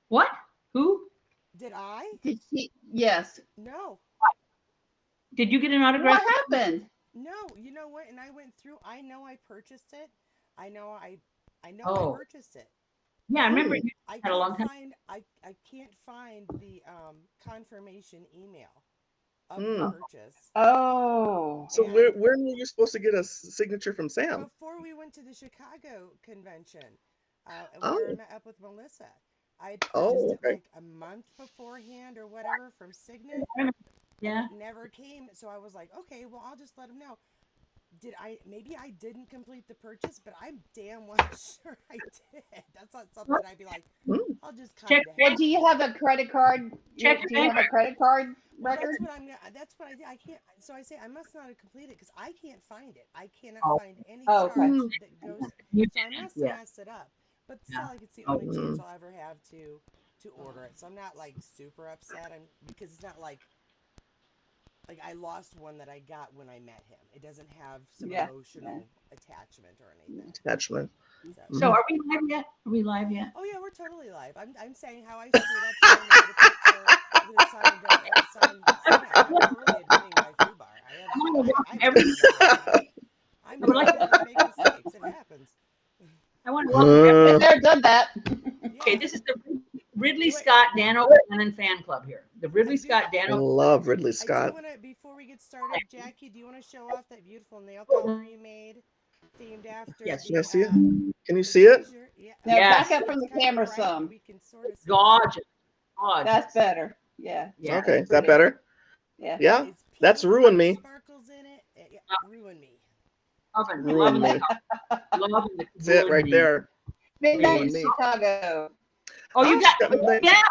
What? Who? Did I? Did she? Yes. No. Did you get an autograph? What happened? No. You know what? And I went through. I know I purchased it. I know I Oh, purchased it. yeah. I But remember Mm. you I had a can't long time. find I can't find the confirmation email of the Oh, Mm. purchase. Oh. So And where were you supposed to get a signature from Sam? before we went to the Chicago convention, where I Oh, met up with Melissa, I had purchased oh, it okay. like a month beforehand or whatever from Signet, I remember. and Yeah. it never came. So I was like, okay, well, I'll just let him know. Did I? Maybe I didn't complete the purchase, but I'm damn well sure I did. That's not something I'd be like, Mm. I'll just Check kind of your Well, bank. do half you do have it. a credit card? Check your Do you bank. have a credit card Well, record? that's what I did. I can't. So I say I must not have completed it because I can't find it. I cannot Oh, find any Oh, okay. charge Mm. that goes. you So I didn't. must have Yeah. messed it up. But still, Yeah. like it's the Oh, only chance Mm. I'll ever have to order it. So I'm not like super upset. I'm because it's not like I lost one that I got when I met him. It doesn't have some Yeah. Yeah. emotional attachment or anything. Attachment. So so Hmm. are we live yet? Are we live yet? oh yeah, we're totally live. I'm saying how I screwed up trying to get a picture with a signed Sam. I'm totally admitting my foobar. I want to welcome I've every. made no mistake. I'm I would like. too bad I make mistakes. It happens. I want to welcome every. Been Uh, there, done that. Okay, Yeah. this is the Ridley Wait, Scott Dan O'Bannon fan club here. The I Ridley do Scott Dan I O'Bannon. love Ridley I do Scott. want to before we get started, Jackie, do you want to show off that beautiful nail color you made themed after Yes. Can I see it? Can you the see it? t-shirt? Yeah. Now back Yes. up from It's the kind of camera bright, but some. we can sort of see it. Gorgeous. That's Gorgeous. better. Yeah. Yeah. Okay, is that Really. better? Yeah. Yeah, Yeah, it's that's pink with ruined the me. sparkles in it. Yeah, ruin me. Loving, Ruined loving the me. color. Loving the That's it ruin right me. there. Midnight in Ruined Really. me. Chicago. Oh, Oh, you she's got. got midnight. Yeah.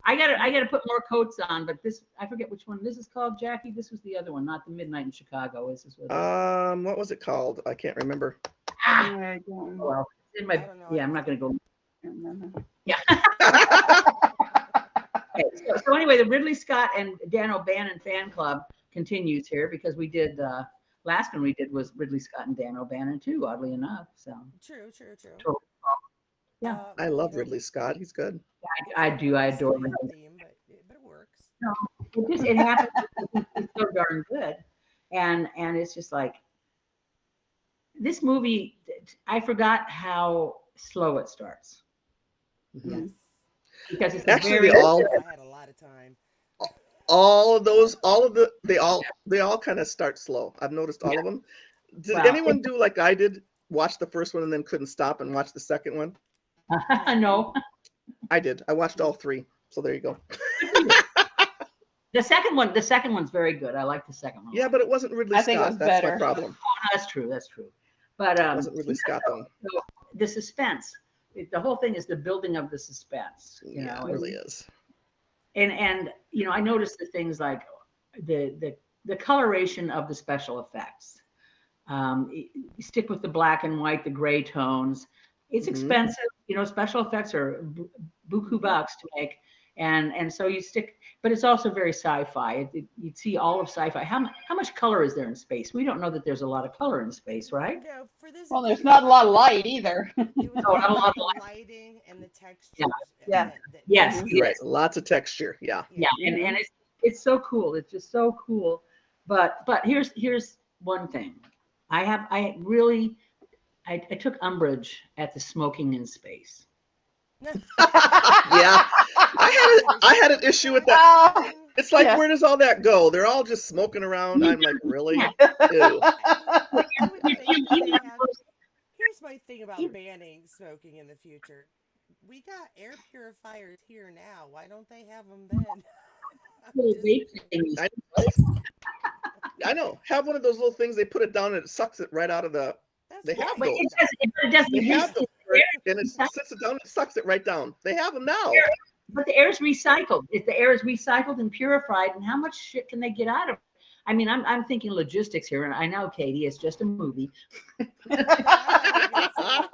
I gotta put more coats on, but this I forget which one this is called, Jackie. This was the other one, not the Midnight in Chicago. This is what it is. What was it called? I can't remember. Ah, I don't well, it's in I my don't know yeah. it I'm not gonna either. go. remember. Yeah. Okay. So anyway, the Ridley Scott and Dan O'Bannon fan club continues here because we did last one we did was Ridley Scott and Dan O'Bannon too. Oddly enough, so True, true, true. totally. Yeah, I You love know, Ridley Scott. He's good. it's I not do. I really adore staying him. on theme, but it works. No, it happens. It's so darn good, and it's just like this movie. I forgot how slow it starts Hmm. Yes. because You know, it's a it's Actually, funny very because I had a lot of time. all of those, all of the, they all kind of start slow. I've noticed yeah. all of them. Did Well, anyone do like I did? Watch the first one and then couldn't stop and watch the second one? No. no. I did. I watched all three. So there you go. The second one's very good. I like the second one a Yeah, lot. but it wasn't Ridley I think it was Scott. That's my better. problem. That's true. That's true. But It wasn't Ridley Scott though. so the suspense, the whole thing is the building of the suspense. Yeah, it really is. And I noticed the things like the coloration of the special effects. You stick with the black and white, the gray tones. It's Hmm. expensive. Special effects are buku bucks to make, and so you stick. But it's also very sci-fi. You'd see all of sci-fi. How much color is there in space? We don't know that there's a lot of color in space, right? No, for this Well, it there's didn't have not a a lot lot of of light. light either. It was No, more not a lot about of the light. lighting and the Yeah. textures Yeah. that Yes. Hmm. You're right. Yes. Lots of texture. Yeah. Yeah. yeah. And it's so cool. It's just so cool. But here's one thing. I really I took umbrage at the smoking in space. Yeah. Did they I had show an any of issue with that that. in the Oh, thing? It's like yeah. where does all that go? They're all just smoking around. You I'm like, really? can't. Ew. I would think that You they have have. those- Here's my thing about you- banning smoking in the future. We got air purifiers here now. Why don't they have them then? I'm little just vape saying. things. I I know. Have one of those little things they put it down and it sucks it right out of the. That's They have But fine. those. it doesn't They have those where and it recycle. sits it down and sucks it right down. They have them now. But the air is recycled. If the air is recycled and purified, and how much shit can they get out of it? I mean, I'm thinking logistics here, and I know, Katie, it's just a movie. Yeah, I'm not even gonna say it.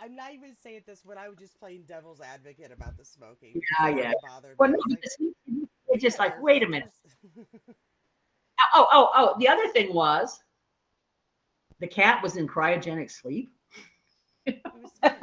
I'm not even saying this when I was just playing devil's advocate about the smoking because Yeah, it yeah. really bothered Well, me. no, It's like it's we just got like, air wait a minute. filters. Oh. The other thing was the cat was in cryogenic sleep. It was sweet.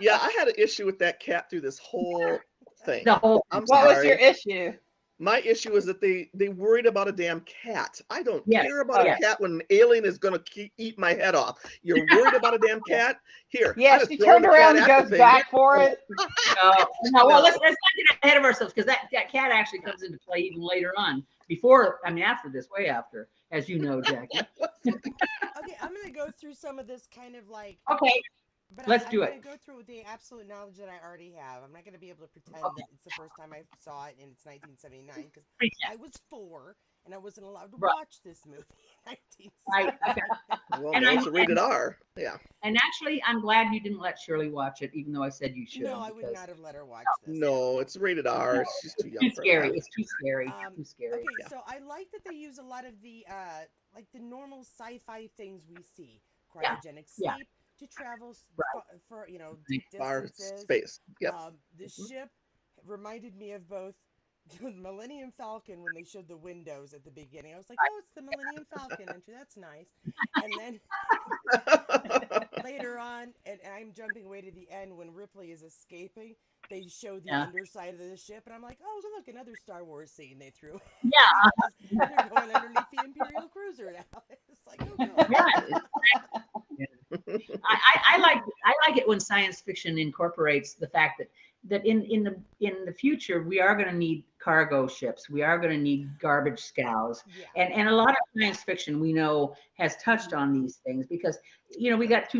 Yeah, I had an issue with that cat through this whole thing. The whole I'm What was sorry. your issue? My issue is that they worried about a damn cat. I don't Yes, care about yes. a cat when an alien is going to eat my head off. You're worried about a damn cat? Here. Yeah, I just she throw turned the around cat and at the goes thing. back for it. no, well, let's not get ahead of ourselves because that cat actually comes into play even later on. After this, way after, as you know, Jackie. Okay, I'm gonna go through some of this kind of like. Okay, But Let's I'm do gonna it. go through the absolute knowledge that I already have. I'm not gonna be able to pretend Okay. that it's the first time I saw it and it's 1979 because recap. I was 4 and I wasn't allowed to Right. watch this movie in Right, 1979. okay. Well, And no, I- it's a rated R. Yeah. And actually, I'm glad you didn't let Shirley watch it, even though I said you should. No, I would because not have let her watch this. No, it's rated R. She's too young Too for scary. that. It's too scary. Too scary. Okay, Yeah. so I like that they use a lot of the like the normal sci-fi things we see, Yeah, cryogenic yeah. sleep to travel for deep Far distances. space. Yep. The ship reminded me of both the Millennium Falcon when they showed the windows at the beginning. I was like, oh, it's the Millennium Falcon entry. That's nice. And then later on, and I'm jumping way to the end when Ripley is escaping, they show the Yeah. underside of the ship, and I'm like, oh, look, another Star Wars scene they threw. Yeah. They're going underneath the Imperial cruiser now. It's like, oh, God. Yeah. I like it when science fiction incorporates the fact that in the future we are going to need cargo ships, we are going to need garbage scows, Yeah. and a lot of science fiction we know has touched on these things because we got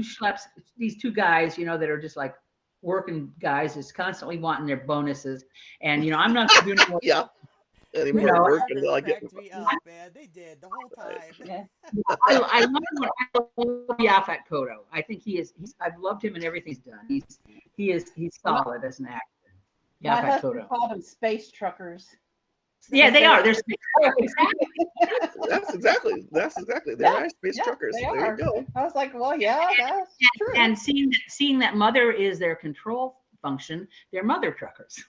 these two guys that are just like working guys, is constantly wanting their bonuses, and I'm not doing Yeah. Anymore You know, working until I get. cracked me up, man. They did the whole time. Yeah. I love Yaphet Kotto. I think I've loved him in everything he's done. He's solid as an actor. My Yaphet husband Kotto. called them space truckers. Yeah, they are. They're That's exactly. They're Yeah, space yeah, truckers. they There are. you go. I was like, well, yeah, that's true. and seeing that mother is their control function, they're mother truckers.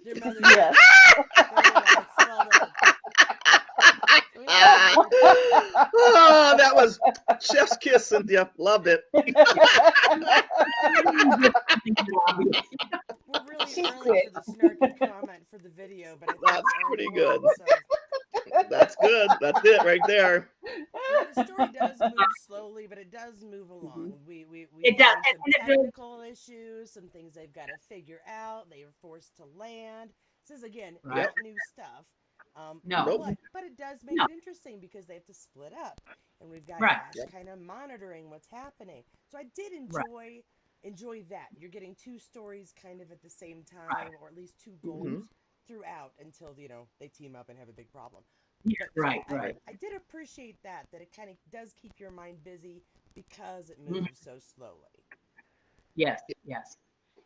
Their mother. Yes. Oh, that was chef's kiss, Cynthia. Loved it. We're really She's early quick. for the snarky comment for the video, but I think That's it's pretty important, good. so- That's good. That's it right there. Well, the story does move slowly, but it does move along. We It does, find some and it does. technical issues, some things they've got to figure out. They are forced to land. This is again Right. not new stuff. No. Nope. But it does make No. it interesting because they have to split up, and we've got Right. Ash kind of monitoring what's happening. So I did enjoy that. You're getting two stories kind of at the same time, Right. or at least two goals throughout until they team up and have a big problem. Yeah, But right, so right. I did appreciate that it kind of does keep your mind busy because it Mm-hmm. moves so slowly. Yes.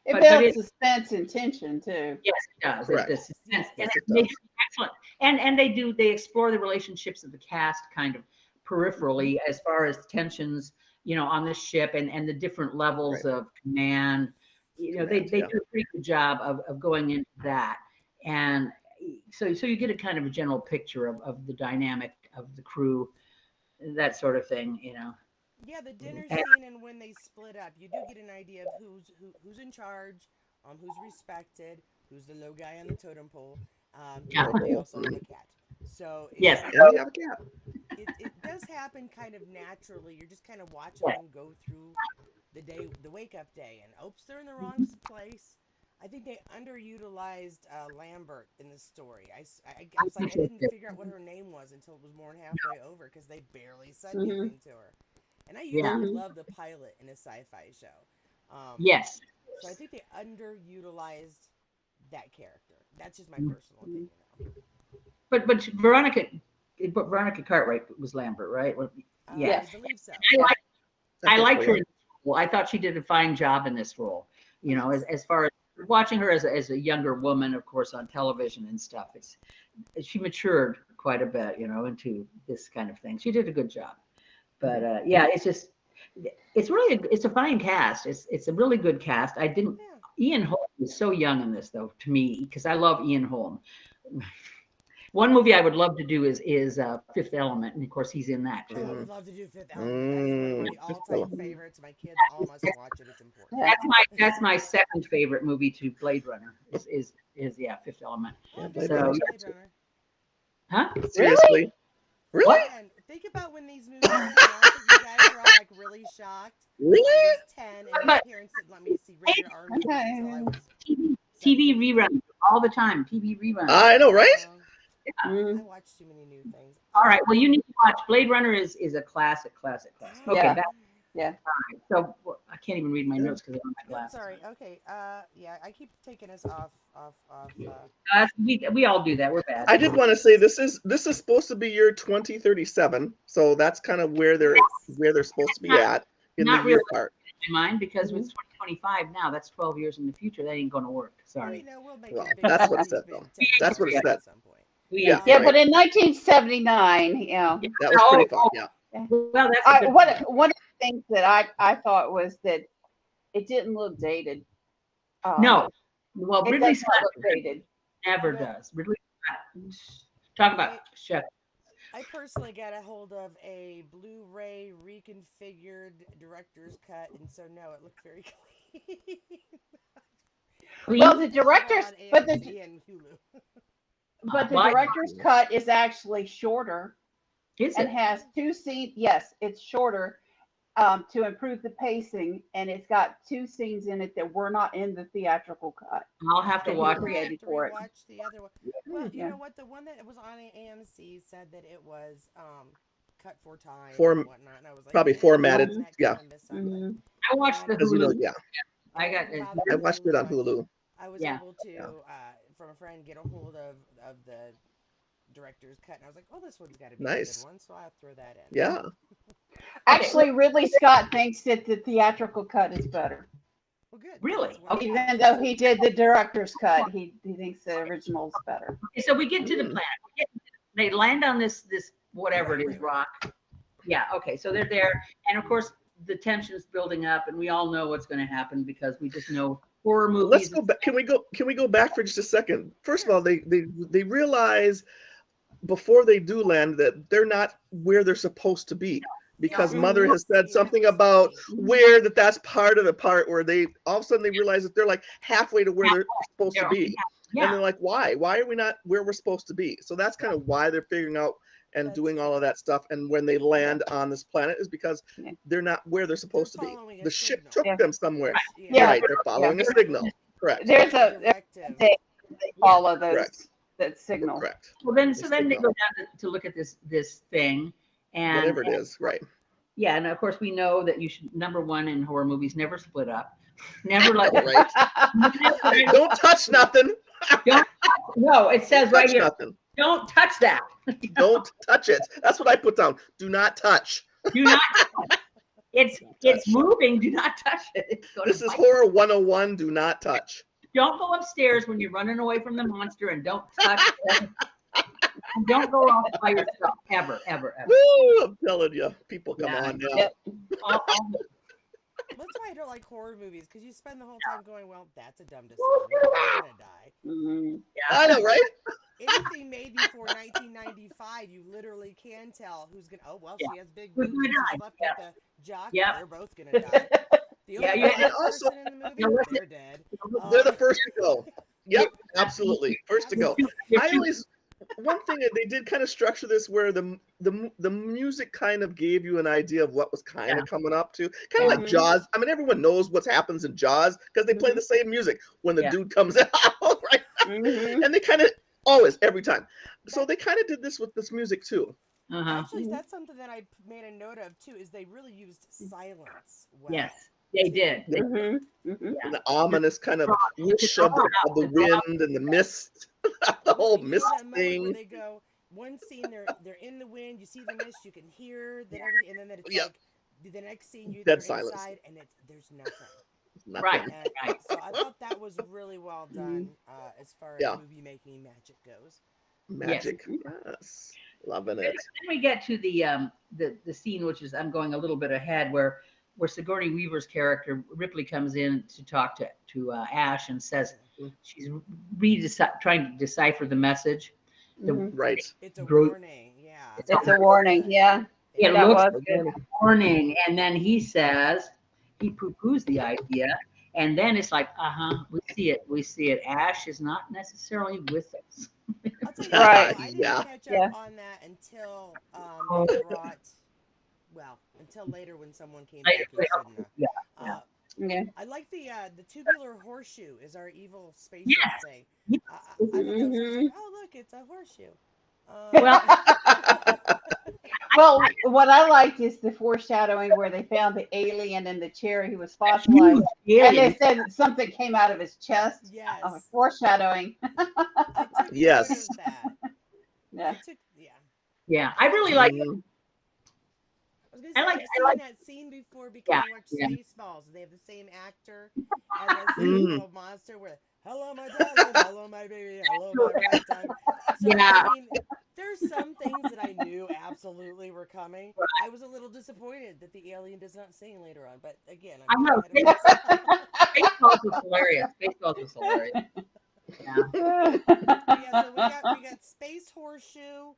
It But builds it- suspense and tension too. Yes, it does. Correct. It's and Yes, it it makes it excellent. And they explore the relationships of the cast kind of peripherally as far as tensions, on the ship and the different levels of command. They Command, do yeah. a pretty good job of going into that. And so you get a kind of a general picture of the dynamic of the crew, that sort of thing, Yeah, the dinner And- scene and when they split up, you do get an idea of who's in charge, who's respected, who's the low guy on the totem pole. Yeah. And they also have a cat. So Yes. And we have a cat. it does happen kind of naturally. You're just kind of watching them go through the wake up day, and oops, they're in the wrong place. I think they underutilized Lambert in the story. I was like, I didn't figure out what her name was until it was more than halfway over because they barely said anything to her. And I usually love the pilot in a sci-fi show. Yes. So I think they underutilized that character. That's just my personal opinion, though. But Veronica Cartwright was Lambert, right? Yes. I believe so. I liked her in this role. I thought she did a fine job in this role. As far as watching her as a younger woman, of course, on television and stuff, she matured quite a bit, into this kind of thing. She did a good job. But it's a fine cast. It's a really good cast. Yeah. Ian Holm was so young in this though, to me, because I love Ian Holm. One movie I would love to do is Fifth Element, and of course he's in that Oh, I too. would love to do Fifth Element. That's one of my Fifth all-time Element. favorites. My kids all must watch it. It's important. That's my second favorite movie to Blade Runner is Fifth Element. Oh, Blade Disney Runner. Blade Runner. Huh? Seriously? Really? Man, think about when these movies came out that you guys were all like really shocked. I Really? was 10 and my But- parents didn't let me see rated R movies until I was TV 17. reruns all the time. TV reruns. I know, right? I Mm. watch too many new things. All right. Well, you need to watch Blade Runner is a classic. Okay. Yeah. Back, Yeah. so I can't even read my notes because I don't have my I'm glasses. sorry. Okay. Yeah, I keep taking us off. We all do that. We're bad. I did want to say this is supposed to be year 2037, so that's kind of where they're supposed to be at in not the year really. part. in mind because it's 2025 now. That's 12 years in the future. That ain't going to work. Sorry. You know, we'll make Well, a big that's what it movie said, though. in That's what it 10 said. at some point. Yeah. Yeah, Right. but in 1979, you know, That was pretty fun. Oh, Yeah. Well, that's a good one point. one of the things that I thought was that it didn't look dated. No. Well, It Ridley does not Scott look dated. never No. does. Ridley Scott. Talk about chef. I personally got a hold of a Blu-ray reconfigured director's cut, and so no, it looked very clean. Well, the director's, On but AMC and Hulu. the Why? director's cut is actually shorter Is and it? has 2 scenes. Yes, it's shorter to improve the pacing, and it's got 2 scenes in it that were not in the theatrical cut. I'll have to that watch. he created for it. Watch the other one. Well, you Yeah. know what? The one that was on AMC said that it was cut 4 times Form- and whatnot, and I was like, probably "Eh, formatted, isn't that yeah. Columbus something?" Mhm. I watched the As you know, Hulu. yeah. I got And it. how the I watched it on one, Hulu. I was Yeah. able to, from a friend, get a hold of the director's cut, and I was like, "Oh, this one's got to be a Nice. good one," so I'll throw that in. Yeah. Actually, Ridley Scott thinks that the theatrical cut is better. Well, good. Really? That's what I Okay. thought. Even though he did the director's cut, he thinks the original's better. Okay, so we get to the planet. They land on this whatever it is, rock. Yeah. Okay. So they're there, and of course the tension's building up, and we all know what's going to happen because we just know horror movies. Let's go back. Can we go back for just a second? First of all, they realize before they do land that they're not where they're supposed to be, because Yeah. Mother has said something about where that's part of the part where they all of a sudden they realize that they're like halfway to where they're supposed to be. And Yeah. they're like, why are we not where we're supposed to be? So that's kind of why they're figuring out and That's doing all of that stuff. And when they land on this planet is because Yeah. they're not where they're supposed to be. following a The ship signal. took Yeah. them somewhere. Yeah. Right, they're following a signal. Correct. There's a directive. they follow Correct. that signal. Correct. Well, then They they signal. go down to look at this thing, and Whatever it is, right. Yeah, and of course we know that you should number one in horror movies never split up, never let Right. Don't touch nothing. No, it says right Touch here, nothing. don't touch that. Don't touch it. That's what I put down. Do not touch. Do not. It's touch. moving. Do not touch it. It's gonna This is bite. horror 101. Do not touch. Don't go upstairs when you're running away from the monster, and don't touch it. And don't go off by yourself ever. Woo, I'm telling you, people, come Yeah. on now. Yep. All the- That's why I don't like horror movies, because you spend the whole time going, "Well, that's a dumb decision. They're gonna die." Mhm. I know, right? Anything made before 1995, you literally can tell who's gonna. Oh well, she has big Who's boobs. gonna and die? She slept with the jock. Yep. They're both gonna die. The Yeah, only you black also- person in the movie, Now listen. they're dead. They're the first to go. Yep, absolutely. First to go. You're I too- always one thing that they did kind of structure this where the music kind of gave you an idea of what was kind of coming up to, kind of like Mhm. Jaws. I mean, everyone knows what happens in Jaws because they play the same music when the Yeah. dude comes out, right? Mhm. And they kind of always every time. So they kind of did this with this music too. Uh-huh. Actually, that's something that I made a note of too. Is they really used silence well. Yes, they did. They- Mhm. Mhm. And the ominous kind of It's whoosh of the all- wind and the mist, the whole You know mist that moment where thing. they go one scene, they're in the wind. You see the mist, you can hear that everything, and then it's Yep. like the next scene Dead they're silence. inside, and there's nothing. Nothing. Right. And Right. so I thought that was really well done as far as Yeah. movie making magic goes. Magic. Yes. Loving it. Then we get to the scene, which is I'm going a little bit ahead, where Sigourney Weaver's character Ripley comes in to talk to Ash and says she's trying to decipher the message, Mhm. Right. It's a Gro- warning. Yeah. It's It's a warning. Yeah. It That looks was good. warning, and then he says he poo-poos the idea, and then it's like, we see it. Ash is not necessarily with us. I'll tell you Right. what, though, I didn't Yeah. catch up Yeah. on that until Oh. they brought, until later when someone came Later, back who shouldn't have. yeah, Uh, Yeah. I like the tubular horseshoe is our evil spaceship Yes. thing. Yes. I thought that was Mhm. like, oh look, it's a horseshoe. Well, Well, what I liked is the foreshadowing where they found the alien in the chair. He was fossilized, huge and alien. they said something came out of his chest. yes, Foreshadowing. I took Yes. note of that. Yeah. Yeah, I really like it. Mhm. I was gonna I say like- I've I seen like- that scene before because Yeah, I watched yeah. Spaceballs. They have the same actor as that scene Mm. with Little Monster where hello my darling, hello my baby, hello my ragtime. So Yeah. I mean, there's some things that I knew absolutely were coming. I was a little disappointed that the alien does not sing later on, but again, I I'm know. getting ahead of myself. Spaceballs was hilarious. Spaceballs was hilarious. Yeah. But yeah, so we got Space Horseshoe.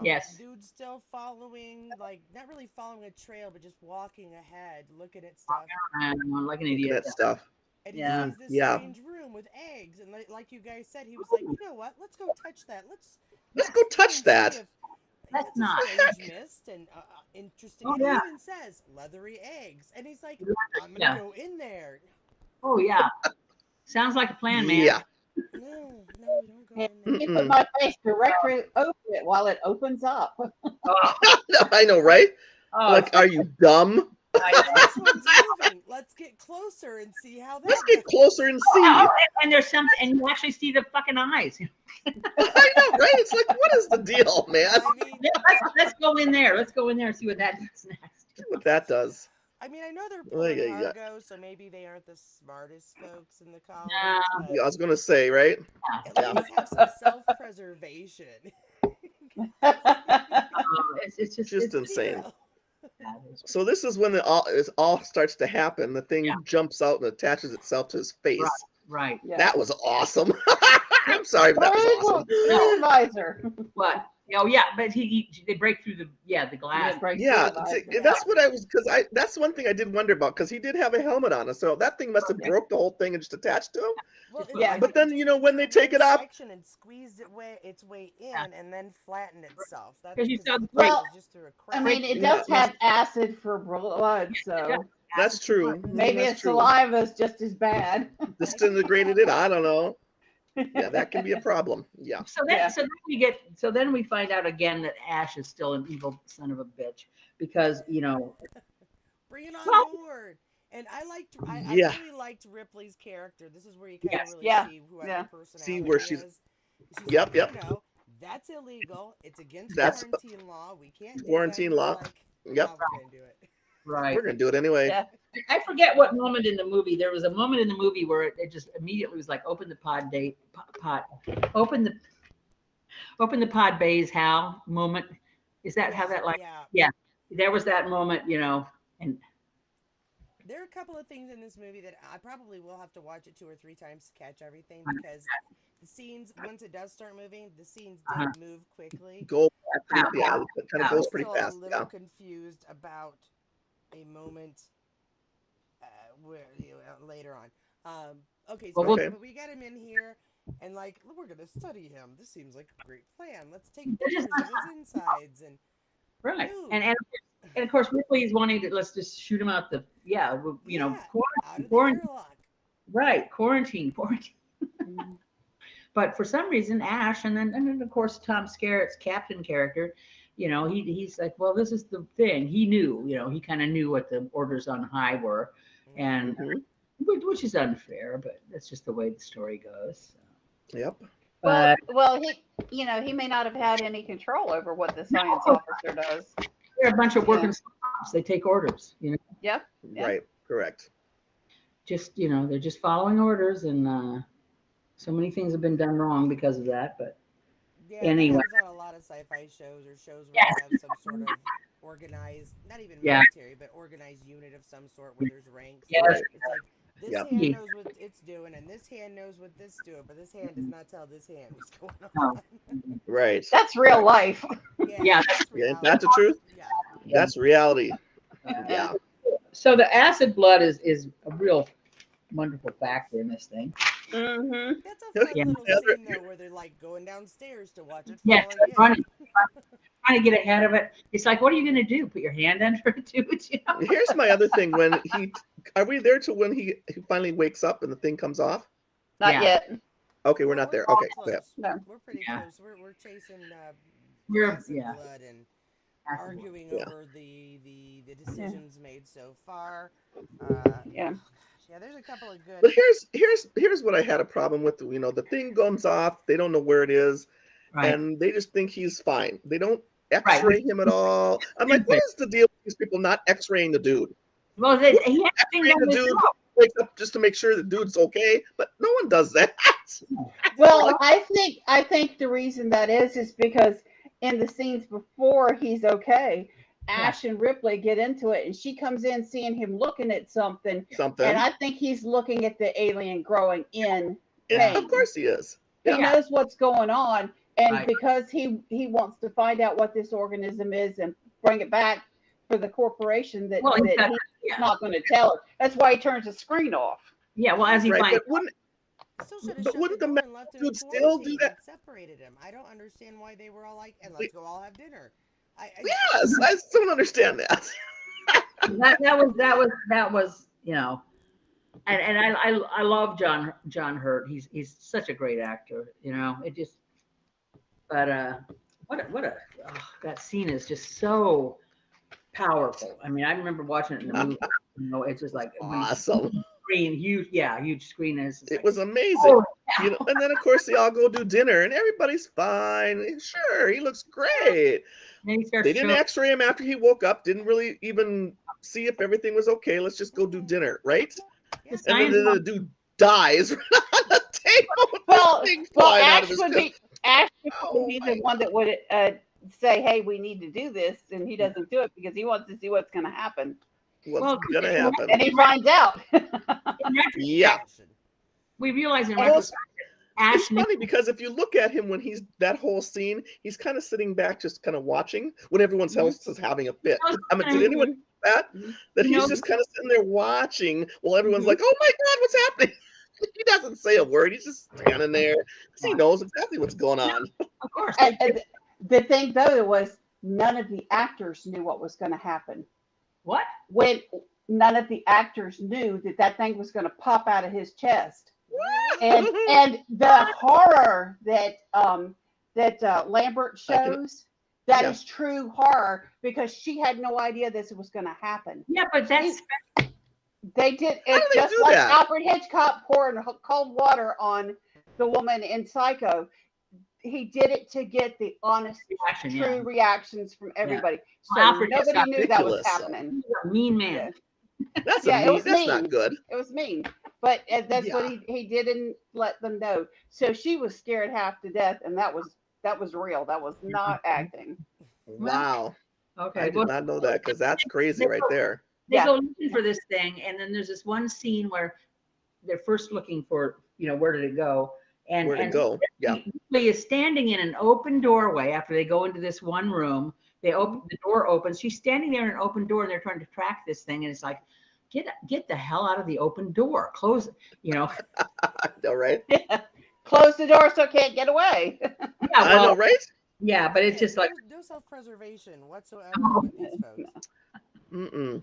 Yes. Dude's still following, like not really following a trail, but just walking ahead, looking at stuff. I'm like an Looking idiot. at stuff. And Yeah. he sees this Yeah. strange room with eggs, and like you guys said, he was like, you know what? Let's go touch that. Let's go see touch that. if- That's it's a not- strange mist and interesting. Oh, and yeah. he even says leathery eggs, and he's like, I'm gonna Yeah. go in there. Oh yeah. Sounds like a plan, man. Yeah. No, don't go in You there. put my face directly over it while it opens up. Oh, I know, right? oh, Like, are you dumb? This one's moving. Let's get closer and see how that Let's get goes. closer and see. oh, and there's something, and you actually see the fucking eyes. I know, right? It's like, what is the deal, man? I mean, Let's go in there. Let's go in there and see what that does next. See what that does. I know they're pulling yeah, yeah. Argo, so maybe they aren't the smartest folks in the college. No. but Yeah, I was gonna say, right? at least have some self-preservation. It's just Just it's, insane. You know? So this is when it all starts to happen. The thing Yeah. jumps out and attaches itself to his face. right. Yeah. That was awesome. I'm sorry, but that was awesome. Supervisor. What? Oh yeah, but they break through the glass. Yeah, Supervisor. that's what I was that's one thing I did wonder about because he did have a helmet on, so that thing must have broke the whole thing and just attached to him. Well, Yeah, like but it then, just you know, when they took take it one off- section and squeezed its way in, Yeah. and then flattened itself. That's 'Cause you because saw it the looked like it break- was just through a crack. I mean, it Yeah. does have acid for blood, so That's true. maybe That's its true. saliva is just as bad. Disintegrated it. I don't know. Yeah, that can be a problem. Yeah. So then we find out again that Ash is still an evil son of a bitch because Bring it on Well- board. And I Yeah. really liked Ripley's character. This is where you kind Yes. of really Yeah. see who Yeah. her personality See where she's- is. Yep, like, yep. No, that's illegal. It's against That's- quarantine law. We can't do Quarantine that. law. He's like, Yep. "No, we're gonna do it." right. We're gonna do it anyway. Yeah. I forget what moment in the movie. There was a moment in the movie where it just immediately was like, open the pod bays, Hal moment. Is that how that like? Yeah. There was that moment, and There are a couple of things in this movie that I probably will have to watch it 2 or 3 times to catch everything because the scenes, once it does start moving, the scenes did move quickly. Go back, yeah, it kind of I'm goes pretty still fast. a little Yeah. confused about a moment later on. Okay, so Okay. but we got him in here, and like we're gonna study him. This seems like a great plan. Let's take pictures of his insides and right, Dude. and of course Ripley's wanting to let's just shoot him out the out of the quarantine, airlock. right, quarantine. But for some reason, Ash, and then of course Tom Skerritt's captain character, he's like, well, this is the thing. He knew, he kind of knew what the orders on high were, and Mhm. which is unfair, but that's just the way the story goes. So. Yep. But Well, he may not have had any control over what the science officer does. they're a bunch of working slobs. They take orders, Yep. Yeah. Right. Correct. just they're just following orders, and so many things have been done wrong because of that. But Yeah, Anyway. that happens on a lot of sci-fi shows or shows where Yeah. they have some sort of organized, not even Yeah. military, but organized unit of some sort where there's ranks. Yes. It's like this Yep. hand Yeah. knows what it's doing, and this hand knows what this doing, but this hand does not tell this hand what's going No. on. Right. That's real life. Yeah. That's Yeah, reality. that's the truth. Yeah. That's reality. Yeah. Yeah. So the acid blood is a real wonderful factor in this thing. Mm-hmm. That's a Yeah, fun yeah. little the other- scene though, where they're like going downstairs to watch it Yeah, fall again. trying to get ahead of it. It's like, what are you going to do? Put your hand under it too? You know? Here's my other thing. When are we there till when he finally wakes up and the thing comes off? Not Yeah. yet. Okay, we're not there. We're Okay. close. Yeah. No. We're pretty Yeah. close. We're chasing We're acid yeah. blood and Acid blood. arguing Yeah. over the decisions made so far. Yeah. Yeah, there's a couple of good. But here's what I had a problem with. You know, the thing comes off. They don't know where it is, Right. and they just think he's fine. They don't X-ray him at all. I'm like, what is the deal with these people not X-raying the dude? Well, he had a thing X-raying on the his dude mouth. wakes up just to make sure the dude's okay, but no one does that. Well, I think the reason that is because in the scenes before he's okay, Ash and Ripley get into it, and she comes in seeing him looking at something, Something. and I think he's looking at the alien growing in. Yeah, pain. of course he is. He Yeah. knows what's going on, and Right. because he wants to find out what this organism is and bring it back for the corporation that, Well, that he's got- he's yeah. not going to tell her. That's why he turns the screen off. Yeah. Well, as he Right, finds but wouldn't Still should have But shut wouldn't the the door and left him in dude still do quarantine that? and separated him. I don't understand why they were all like, and Wait. let's go all have dinner. Yes, I still don't understand that. that was and I love John Hurt. He's such a great actor. You know, it just. But that scene is just so powerful. I mean, I remember watching it in the movie. You know, it's just like Awesome. screen, huge screen is. It was amazing. Oh, You know, and then of course they all go do dinner and everybody's fine. Sure, he looks great. then he starts They didn't showing- X-ray him after he woke up. Didn't really even see if everything was okay. Let's just go do dinner, right? Yeah. The And then science the dude dies right on the table. With Well, this thing well, flying out Ash of his would fist. be the one that would say, "Hey, we need to do this," and he doesn't do it because he wants to see what's going to happen. What's Well, gonna happen? And he finds out. in retrospect, Yeah. we realize in Oh, retrospect, Ash It's funny because if you look at him when he's that whole scene, he's kind of sitting back, just kind of watching when everyone else is having a fit. I mean, did anyone do that? That You he's know- just kind of sitting there watching while everyone's like, "Oh my God, what's happening?" He doesn't say a word. He's just standing there. 'Cause he knows exactly what's going on. of course. And the thing, though, was none of the actors knew what was going to happen. What? When none of the actors knew that thing was going to pop out of his chest. And the horror that Lambert shows, that Yeah. is true horror because she had no idea this was going to happen. Yeah, but that's They did How do it they just do like that? Alfred Hitchcock pouring cold water on the woman in Psycho. He did it to get the honest, reaction. true Yeah. reactions from everybody. So Alfred nobody Hitchcock, knew that was ridiculous. happening. He's a mean man. That's Yeah, it was that's mean. not good. It was mean, but that's what Yeah. he didn't let them know. So she was scared half to death, and that was real. That was not acting. Wow. Okay. I did well, not know that because that's crazy right there. they Yeah. go looking for this thing, and then there's this one scene where they're first looking for, where did it go? And Where'd it go? Yeah. Ripley is standing in an open doorway after they go into this one room. They open the door opens. She's standing there in an open door, and they're trying to track this thing. And it's like, get the hell out of the open door. Close it. All right. Close the door so it can't get away. Yeah, I know, well, right? yeah, but it's just like, no self-preservation whatsoever Oh. with these folks. Mm-mm.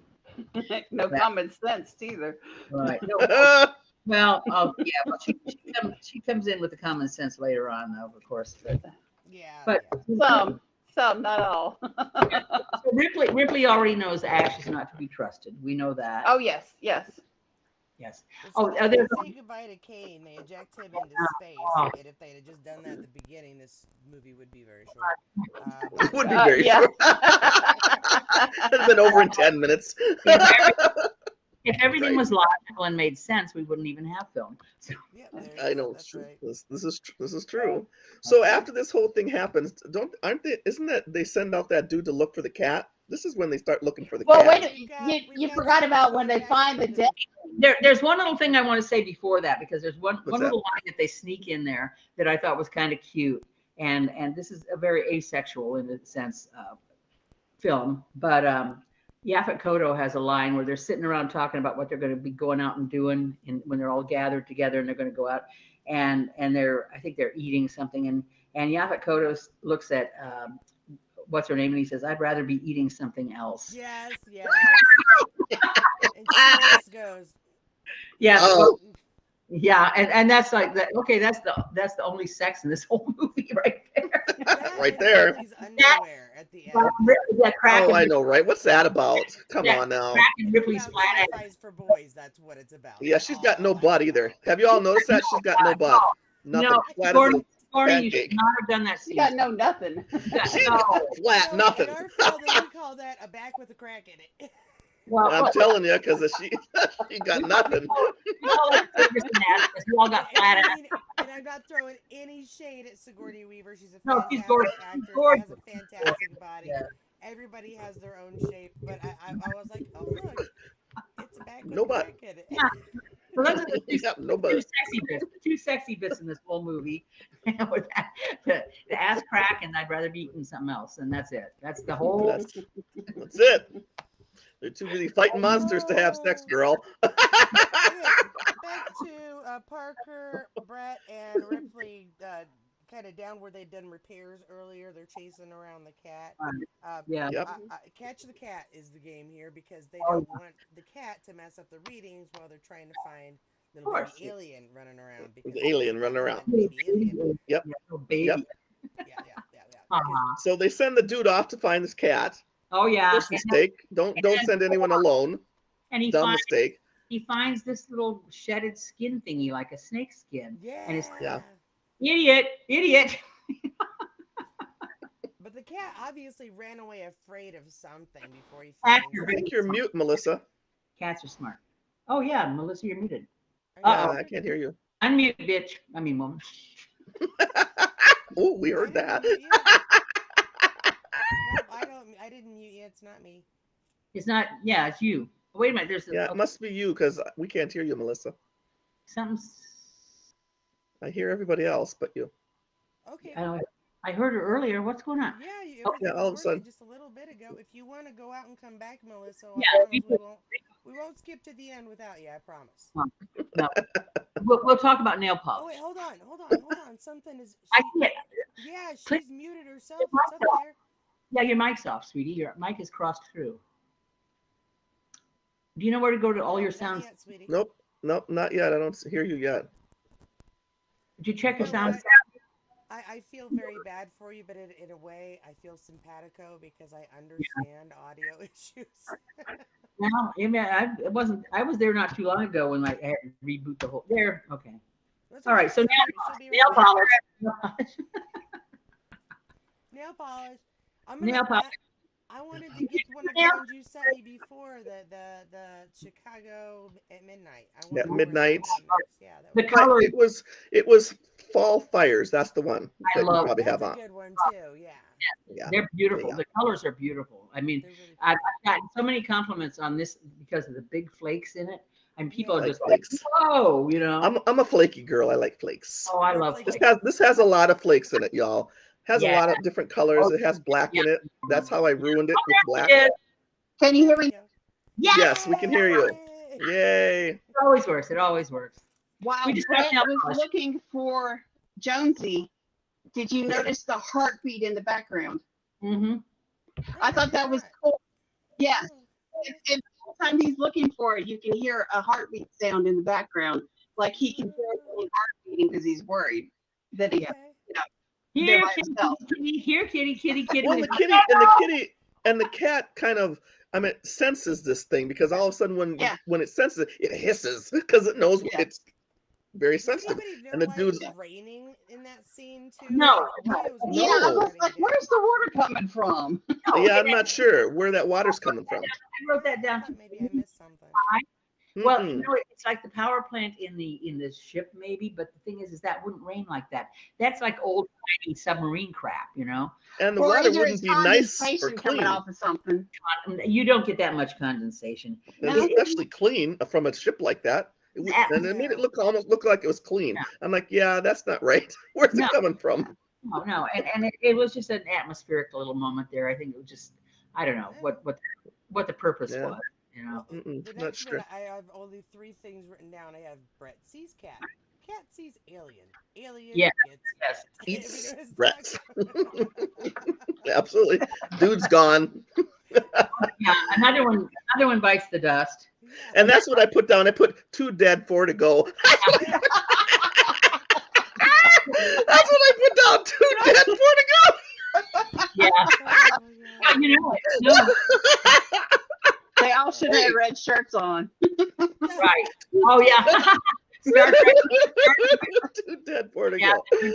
No common sense either. right. No, well, yeah, well, she comes in with the common sense later on, though, of course. Yeah. But yeah. Some, not all. So Ripley already knows Ash is not to be trusted. We know that. Oh yes. Yes. Well, Oh, so there's they say goodbye to Kane. They eject him into space, Oh. and if they had just done that at the beginning, this movie would be very short. It would be very yeah. short. It's been over in 10 minutes. If everything Right. was logical and made sense, we wouldn't even have film. So, Yeah, there you I go, know it's that's true. right. This is true. So after this whole thing happens, isn't that they send out that dude to look for the cat? This is when they start looking for the Well, cat. wait. You forgot about when they find the dead. There's one little thing I want to say before that, because there's one What's that? little line that they sneak in there that I thought was kind of cute, and this is a very asexual in a sense film, but Yaphet Kotto has a line where they're sitting around talking about what they're going to be going out and doing, and when they're all gathered together and they're going to go out, and I think they're eating something, and Yaphet Kotto looks at what's her name, and he says, "I'd rather be eating something else." Yes, yes. And Schwartz goes, Yeah. Oh. Yeah, and that's like that. Okay, that's the only sex in this whole movie right there. that Right and there. Ripley's underwear at the end. Yeah, Crack Oh, and I know, right? What's that about? Come Yeah. on now. Crack and Ripley's About flat ass. sci-fis for boys, that's what it's about. Yeah, she's got no Oh, butt either. Have you all noticed that? She's got no butt. Nothing. No, Flat as Gordon, a Gordon, you should pancake. not have done that She scene. got no nothing. She's No. flat, In nothing. our field, we call that a back with a crack in it. Well, I'm telling you, because she got nothing. we all like Ferguson ass, because we all got flat ass. And I'm not throwing any shade at Sigourney Weaver. She's a No, fantastic she's gorgeous. actress. Gorgeous. Has a fantastic body. Yeah. Everybody has their own shape, but I was like, oh look, it's a back with No a butt. crack in it. Yeah. So those are the She's got no two butt. sexy bits. The two sexy bits in this whole movie. With that, the ass crack, and I'd rather be eating something else, and that's it. That's the whole. That's it. They're too busy fighting monsters to have sex, girl. Okay, back to Parker, Brett, and Ripley. Kind of down where they'd done repairs earlier. They're chasing around the cat. Yeah. Yep. Catch the cat is the game here because they Oh, don't want the cat to mess up the readings while they're trying to find little Of course. baby alien running around. Because The alien running around. Baby alien. Yep. Yeah, little baby. Yep. Yeah. Uh-huh. So they send the dude off to find this cat. Oh yeah. First mistake. Don't send anyone alone. And he Dumb finds mistake. this little shedded skin thingy, like a snake skin. Yeah. And it's Yeah. idiot. But the cat obviously ran away afraid of something before he Cats finds are it. I think you're mute, Melissa. Cats are smart. Oh yeah, Melissa, you're muted. Are you Uh-oh. I can't hear you. Unmute, bitch. I mean, woman. Oh, we heard that. I didn't mute you. It's not me. It's not. Yeah, it's you. Wait a minute. There's Yeah, it must be you because we can't hear you, Melissa. something. I hear everybody else but you. Okay. I heard her earlier. What's going on? Yeah, Yeah, all of a sudden. just a little bit ago. If you want to go out and come back, Melissa, I Yeah, promise we won't skip to the end without you. I promise. No. We'll talk about nail Oh polish. wait, hold on. Something is. I can't. Yeah, she's Click. muted herself. Click What's up myself. there? Yeah, your mic's off, sweetie. Your mic is crossed through. Do you know where to go to all your Not sounds? yet, sweetie. Nope, not yet. I don't hear you yet. Did you check your You know sounds? what? I feel very bad for you, but in a way, I feel simpatico because I understand audio issues. No, I mean, I was there not too long ago when I had to reboot the whole. There, okay. That's All okay. right, so She'll be nail right polish. back. Nail polish. Nail polish. I wanted to get one of the ones you sent me before, the Chicago at midnight. I Yeah, wanted midnight. some of those. Yeah, that The was- color. It was Fall Fires. That's the one I that you love- probably That's have a on. good one too. Yeah. Yeah. They're beautiful. Yeah. The colors are beautiful. I mean, They're really I've gotten so many compliments on this because of the big flakes in it, and people I are like just like, flakes. "Whoa," you know. I'm a flaky girl. I like flakes. Oh, I love Like- flakes. This has a lot of flakes in it, y'all. Has Yeah. a lot of different colors. It has black in it. That's how I ruined it with black. Yeah. Can you hear me? Yes, Yes, we can hear you. Yay! Yay. it always works. It always works. While We just Brett have nail was polish. looking for Jonesy, did you notice the heartbeat in the background? Mm-hmm. I thought that was cool. Yeah. And the whole time he's looking for it, you can hear a heartbeat sound in the background. Like he can hear his own heartbeating because he's worried that he Okay. Here, by kitty, himself. kitty, here, kitty, kitty, kitty. Well, the kitty and the cat kind of, I mean, senses this thing because all of a sudden Yeah. when it senses it, it hisses because it knows Yeah. it's very Does sensitive. anybody know And the why dude's- it was raining in that scene too? No. Why it was Yeah, I No. was like, where's the water coming from? Yeah, I'm not sure where that water's coming from. I wrote that I down. thought maybe I missed something. Well, Mm-mm. it's like the power plant in the ship, maybe. But the thing is that wouldn't rain like that. That's like old timey submarine crap, And the Or water either it's wouldn't be nice or condensation coming clean, off of something. You don't get that much condensation. and No. especially clean from a ship like that. And it made it almost look like it was clean. Yeah. I'm like, yeah, that's not right. Where's No. it coming from? No, and it was just an atmospheric little moment there. I think it was just, I don't know what the purpose Yeah. was. Mm-mm, The not next sure. one, I have only 3 things written down. I have Brett sees cat. Cat sees alien. Alien Yeah, gets yes. cat. Eats I mean, it was rats. like- Absolutely. Dude's gone. Yeah, another one bites the dust. Yeah. And that's what I put down. I put 2 dead, 4 to go. That's what I put down. 2 dead, 4 to Yeah, Oh, yeah. no, They all should have red shirts on. right. Oh yeah. Star Trek, go. 2 dead, 4 to yeah, go. they're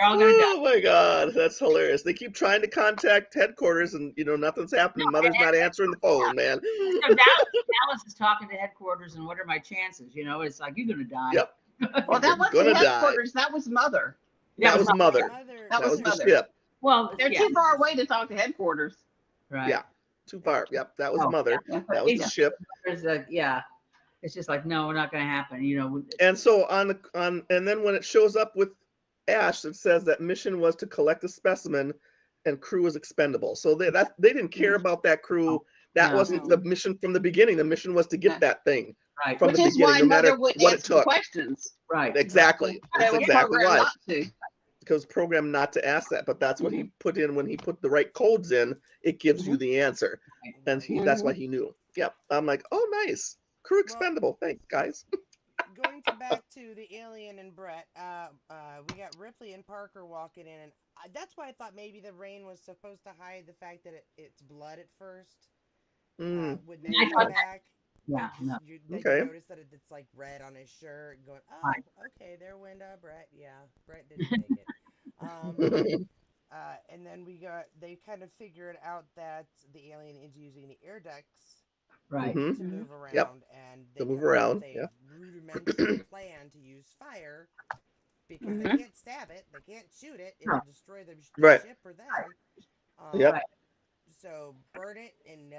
all gonna die. Oh my God, that's hilarious. They keep trying to contact headquarters and nothing's happening. Mother's not answering the phone, man. So Dallas is talking to headquarters, and what are my chances? It's like you're gonna die. Yep. Well, that wasn't Gonna die. headquarters. That was Mother. That was Mother. Mother- That That was was the Mother. ship. Well, They're yeah, too far away to talk to headquarters. right. Yeah. Too far. Yep, that was Oh, Mother. Yeah. That was the ship. There's it's just like no, not gonna happen. And so and then when it shows up with Ash, it says that mission was to collect a specimen and crew was expendable. So they didn't care about that crew. That No. wasn't the mission from the beginning. The mission was to get Yeah. that thing Right, from Which the is beginning, why no matter Mother would what it answer the took. questions. right. Exactly. They That's were exactly programmed why. not to. Because programmed not to ask that, but that's what he put in when he put the right codes in. It gives you the answer, and that's why he knew. Yep. I'm like, oh, nice. Crew expendable. Thanks, guys. Going back to the alien and Brett, we got Ripley and Parker walking in, and that's why I thought maybe the rain was supposed to hide the fact that it's blood at first. Mm. With I Nate thought back. Yeah, no. You Okay. notice that it's like red on his shirt, going, oh, Right. okay, there went Brett. Yeah, Brett didn't make it. And then they kind of figured out that the alien is using the air ducts Right. Mhm. to move around, Yep. and To move come up around, with a yeah. rudimentary plan to use fire because they can't stab it, they can't shoot it, it'll destroy the Right. ship or them. Yep. So burn it, and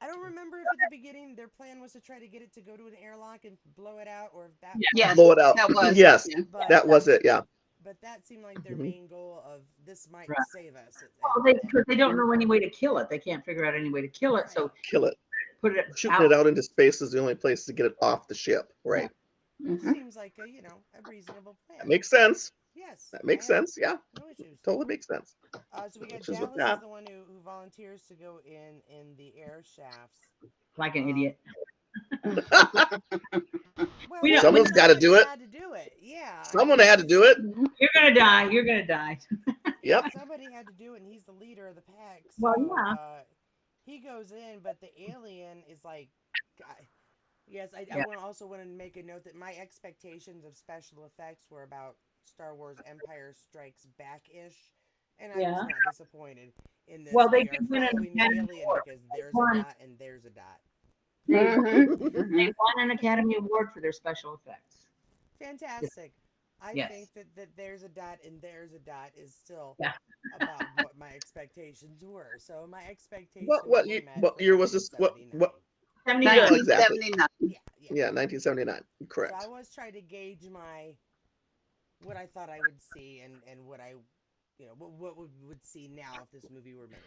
I don't remember if at the beginning their plan was to try to get it to go to an airlock and blow it out, or if that. Yes, Blow it out. that was. Yes, Yeah. But, that was it. Yeah. But that seemed like their Mhm. main goal of this might Right. save us. Well, because they don't know any way to kill it. They can't figure out any way to kill it. So Kill it. put it Shooting it out into space is the only place to get it off the ship. Right. Mhm. Seems like a reasonable plan. That makes sense. Yes. That makes I have sense. Yeah. No issues. Totally makes sense. So we got Which is what- Dallas yeah. is the one who volunteers to go in the air shafts. like an idiot. Well, We don't- Someone's gotta do it. Had to do it. Yeah. Someone had to do it. You're gonna die. You're gonna die. Yep. Somebody had to do it, and he's the leader of the pack. So, Well, yeah. he goes in, but the alien is like, yes, I Yeah. also want to make a note that my expectations of special effects were about Star Wars Empire Strikes Back-ish, and I Yeah. was not disappointed in this. Well, they We are did win an following the Academy alien Award. because there's Won. a dot and there's a dot. Mhm. They won an Academy Award for their special effects. Fantastic. I Yes. think that there's a dot and there's a dot is still Yeah. about what my expectations were. So my expectations. What were year? met What for year was this? What? 1979. 79. Exactly. 1979. Yeah. 1979. Correct. So I was trying to gauge what I thought I would see and what I, what we would see now if this movie were made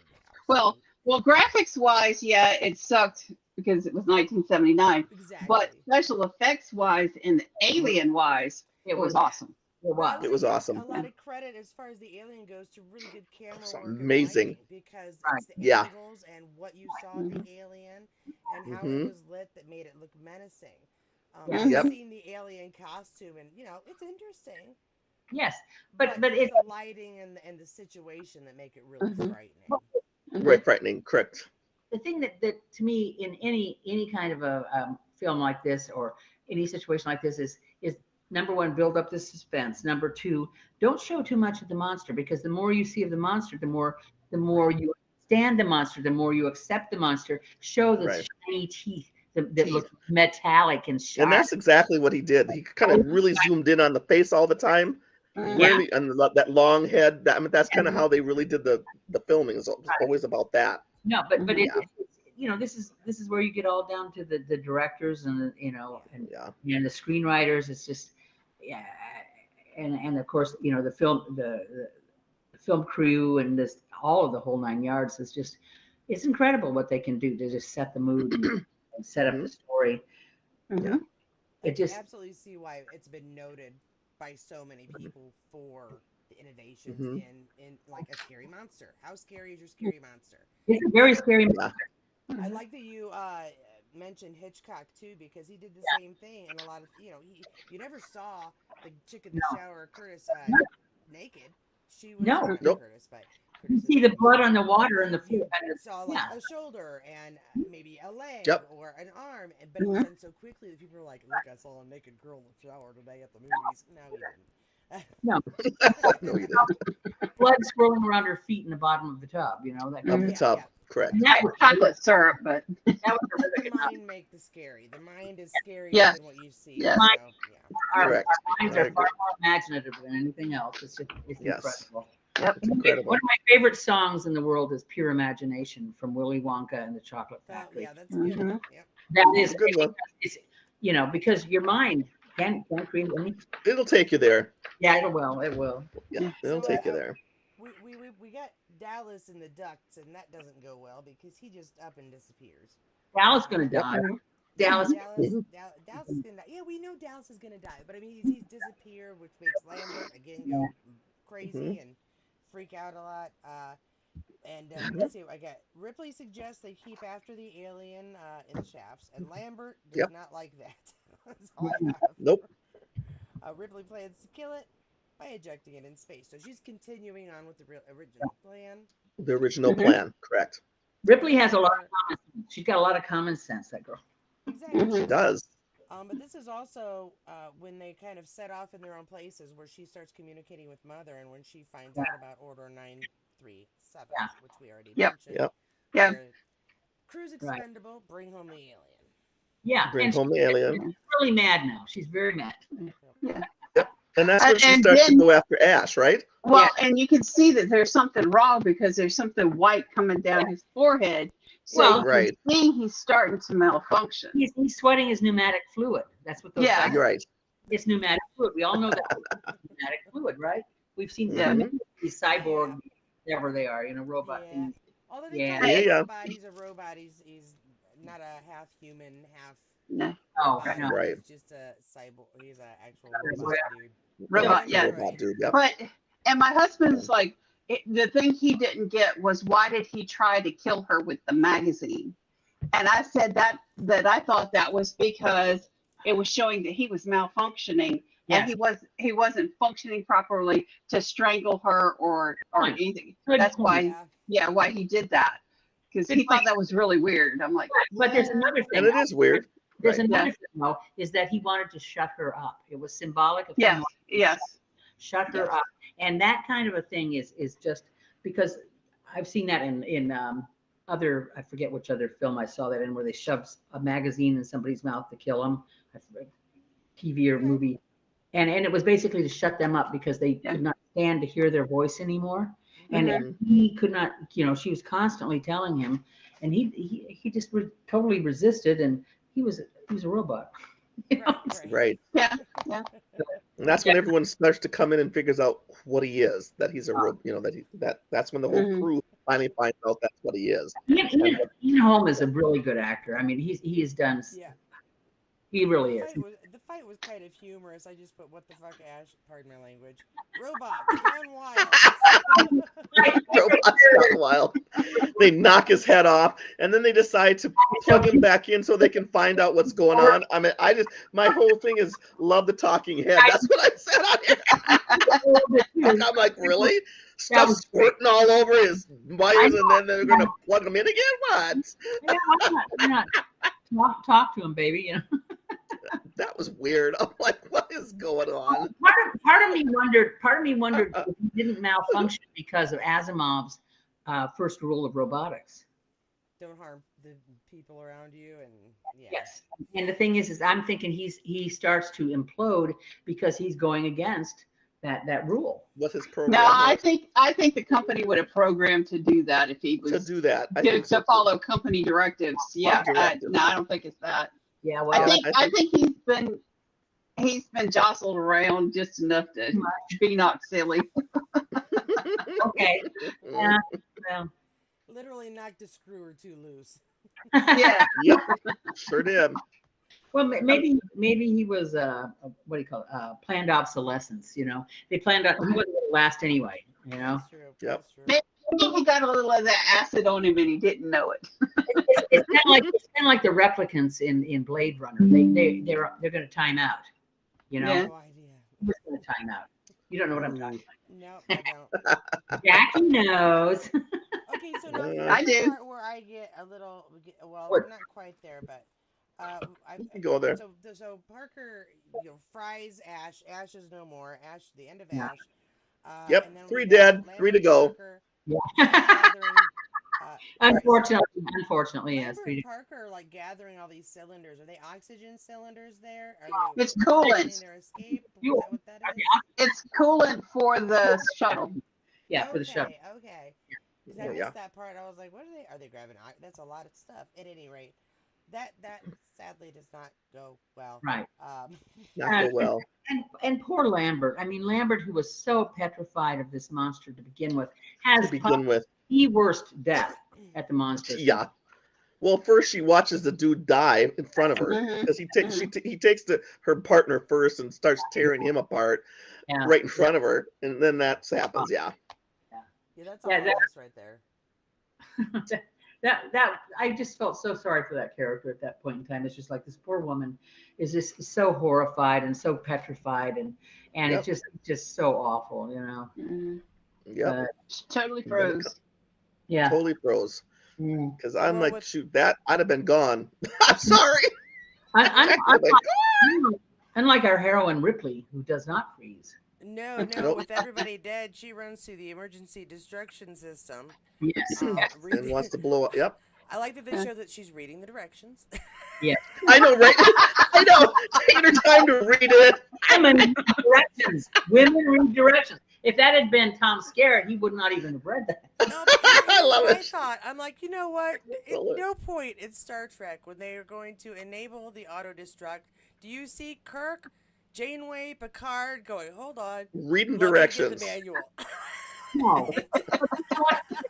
now. Well, graphics wise, yeah, it sucked because it was 1979. Exactly. But special effects wise and alien wise, it was awesome. It was. It was A awesome. lot of credit as far as the alien goes to really good camera It's work. and amazing. lighting, because Right. it's the Yeah. angles and what you saw of the alien and how Mhm. it was lit that made it look menacing. Yeah. I've Yep. seen the alien costume, and it's interesting. Yes, but it's it's the lighting and the situation that make it really Mhm. frightening. Right. Frightening. Correct. the thing that to me in any kind of a film like this or any situation like this is number one, build up the suspense. Number two, don't show too much of the monster, because the more you see of the monster, the more you understand the monster, the more you accept the monster. Show the Right. shiny teeth, that looked metallic and sharp. And that's exactly what he did. He kind of really zoomed in on the face all the time. Really, and that long head. I mean, that's kind of how they really did the filming. It's always about that. No, but Yeah. this is where you get all down to the directors and and Yeah. the screenwriters. It's just and of course the film crew and this all of the whole 9 yards. It's incredible what they can do to just set the mood and set up the story. Mhm. I It just absolutely see why it's been noted by so many people for the innovations Mhm. in like a scary monster. How scary is your scary monster? it's a very scary. Yeah. I like that you mentioned Hitchcock too, because he did the same thing. And a lot of you never saw the chick in the shower, Curtis, naked. She was No. not Nope. Curtis, but You Curtis see the blood on the water and the you food. saw like a shoulder and maybe a leg Yep. or an arm, but it was done so quickly that people were like, "Look, I saw a naked girl in the shower today at the movies." No, you didn't. No. No, you didn't. Blood swirling around her feet in the bottom of the tub. That Of kind the of Yeah, tub. yeah. Correct. and that was Chocolate syrup, but that was Let terrific. the mind make the scary. The mind is scarier Yeah. than what you see. Yeah. So, yeah. Our Correct. minds I are agree. far more imaginative than anything else. It's Yes. incredible. yep. It's incredible. One of my favorite songs in the world is "Pure Imagination" from Willy Wonka and the Chocolate So, Factory. yeah, that's good. Mhm. Yep. That It's is a good one. it's because your mind can create any. It'll take you there. Yeah, it will. It will. Yeah, it'll So, take you there. We got Dallas in the ducts, and that doesn't go well because he just up and disappears. Dallas gonna Yep. die. Dallas. Dallas is gonna die. Yeah, we know Dallas is gonna die, but I mean he's disappeared, which makes Lambert again go crazy and freak out a lot. Let's see, I got Ripley suggests they keep after the alien in the shafts, and Lambert does Yep. not like that. That's all I have. Nope. Ripley plans to kill it by ejecting it in space, so she's continuing on with the original plan. The original Mhm. plan. Correct. Ripley has a lot of common sense. She's got a lot of common sense. That girl. Exactly. Mhm. It does. But this is also when they kind of set off in their own places, where she starts communicating with Mother, and when she finds out about Order 937, Yeah. which we already Yep. mentioned. Yep. Yeah. where Crew's expendable. Bring home the alien. Yeah, Bring and home the alien. she's really mad now. She's very mad. And that's when she And starts to then- go after Ash, right? Well, and you can see that there's something wrong because there's something white coming down his forehead. So Well- you Right. can see he's starting to malfunction. He's sweating his pneumatic fluid. That's what those Yeah. guys. You're right. It's pneumatic fluid. We all know that pneumatic fluid, right? We've seen Yeah. these cyborg, whatever they are, robot Yeah. things. Although they Yeah. tell you Yeah. he's a robot, he's not a half human, half No. Oh, robot. no. Right. He's just a cyborg. He's an actual Right. robot dude. Robot, yeah. Robot dude. Yep. But and my husband's like the thing he didn't get was why did he try to kill her with the magazine? And I said that I thought that was because it was showing that he was malfunctioning and he wasn't functioning properly to strangle her or Right. anything. Good That's point. why Yeah. why he did that because Good he thought point. that was really weird. I'm like, But there's another thing. And it is weird. There's Right. another thing, though, is that he wanted to shut her up. It was symbolic of yes, him yes, shut her Yes. up, and that kind of a thing is just because I've seen that in other, I forget which other film I saw that in, where they shoved a magazine in somebody's mouth to kill them, TV or movie, and it was basically to shut them up because they Yeah. could not stand to hear their voice anymore, and Mhm. he could not, she was constantly telling him, and he just totally resisted, and he was a robot. Right. yeah, And that's when everyone starts to come in and figures out what he is. That he's a that's when the whole Mhm. crew finally finds out that's what he is. Ian Holm is a really good actor. I mean, he has done. Yeah. He really is. The fight was kind of humorous. I just put what the fuck, Ash. Pardon my language. Robots gone wild. Robots gone wild. They knock his head off, and then they decide to plug him back in so they can find out what's going on. I mean, my whole thing is love the talking head. That's what I said on here. I'm like, really? Stuff was squirting all over his wires, and then they're gonna plug him in again? What? Yeah, why not? Talk to him, baby. That was weird. I'm like, what is going on? Part of me wondered if he didn't malfunction because of Asimov's first rule of robotics. don't harm the people around you, and yeah. Yes. And the thing is I'm thinking he starts to implode because he's going against that rule. With his No, program I think the company would have programmed to do that if he to was do that. I to, think so, to follow company directives. Yeah, directives. no, I don't think it's that. Yeah, I well, think I I think he's been jostled around just enough to be knocked silly. okay. Yeah. Well. Literally knocked a screw or two loose. Yeah. Yep, sure did. Well, maybe he was what do you call it? Planned obsolescence. You know, they planned out he wasn't going to last anyway. You know, That's true. Yep. That's true. Maybe he got a little of that acid on him and he didn't know it. it's kind of like the replicants in Blade Runner. They're going to time out. You know, Yeah. No idea. who's going to time out? You don't know what I'm talking No, I don't. about. Jackie knows. Okay, so now I here's the do. part where I get a little. Well, What? we're not quite there, but You can go there. So Parker, fries Ash. Ash is no more. Ash, the end of Yeah. Ash. Yep, And then 3 we dead, got 3 to Lambert go. Parker Yeah. gathering, Unfortunately, yes. Lambert and Parker like gathering all these cylinders. Are they oxygen cylinders there? Are they It's coolant. their escape? Is Fuel. that what that is? It's coolant for the shuttle. Yeah, for the show. Okay. 'Cause I Yeah. missed that part. I was like, what are they? Are they grabbing? That's a lot of stuff. At any rate, that sadly does not go well. Right. Not go well. And poor Lambert. I mean, Lambert, who was so petrified of this monster to begin with, has To begin with. the worst death at the monster. Yeah. Well, first she watches the dude die in front of her Mhm. because he takes her partner first and starts tearing him apart Yeah. right in front of her, and then that happens. Yeah. Yeah, that's Yeah, all that- right there. that I just felt so sorry for that character at that point in time. It's just like this poor woman is just so horrified and so petrified, and Yep. it's just so awful, you know. Mhm. Yep. Totally froze. Yeah. Totally froze. Mm. Because I'm Well, like, with- shoot, that I'd have been gone. I'm sorry. Unlike our heroine Ripley, who does not freeze. No, Nope. with everybody dead, she runs through the emergency destruction system. Yes. Um, Yes. And reading- wants to blow up. Yep. I like that they show that she's reading the directions. I know, right? I know. Taking her time to read it. Women read directions. Women read directions. If that had been Tom Skerritt, he would not even have read that. No, but I love I it. thought, I'm like, you know what? At Love it. no point in Star Trek when they are going to enable the auto destruct do you see Kirk, Janeway, Picard going, hold on. Reading let me get directions. the manual. No.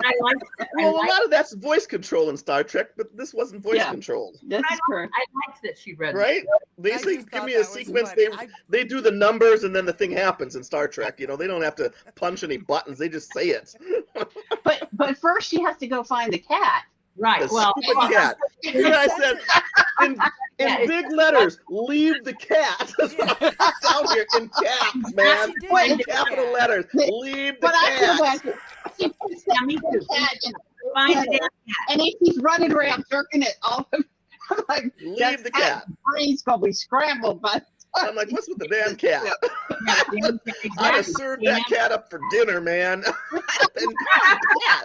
I like Well, a lot of that's voice control in Star Trek, but this wasn't voice Yeah. controlled, This is correct. I liked that she read right? They I say, just give thought me a that was sequence. funny. They do the numbers, and then the thing happens in Star Trek. You know, they don't have to punch any buttons. They just say it. But first she has to go find the cat. Right. The Well, stupid cat. You know, I said in Yeah, it's- big letters, leave the cat. That's what I put down here in caps, man. She did Wait, In leave the capital cat. letters, But- leave the But I feel cat. bad. She puts yeah, that me too. cat and, Find the damn and then she's running around jerking it all over. I'm like, Leave the cat. brain's gonna be scrambled by I'm like, what's with the damn cat? cat. I'd have Exactly. served that cat up for dinner, man. And the cat.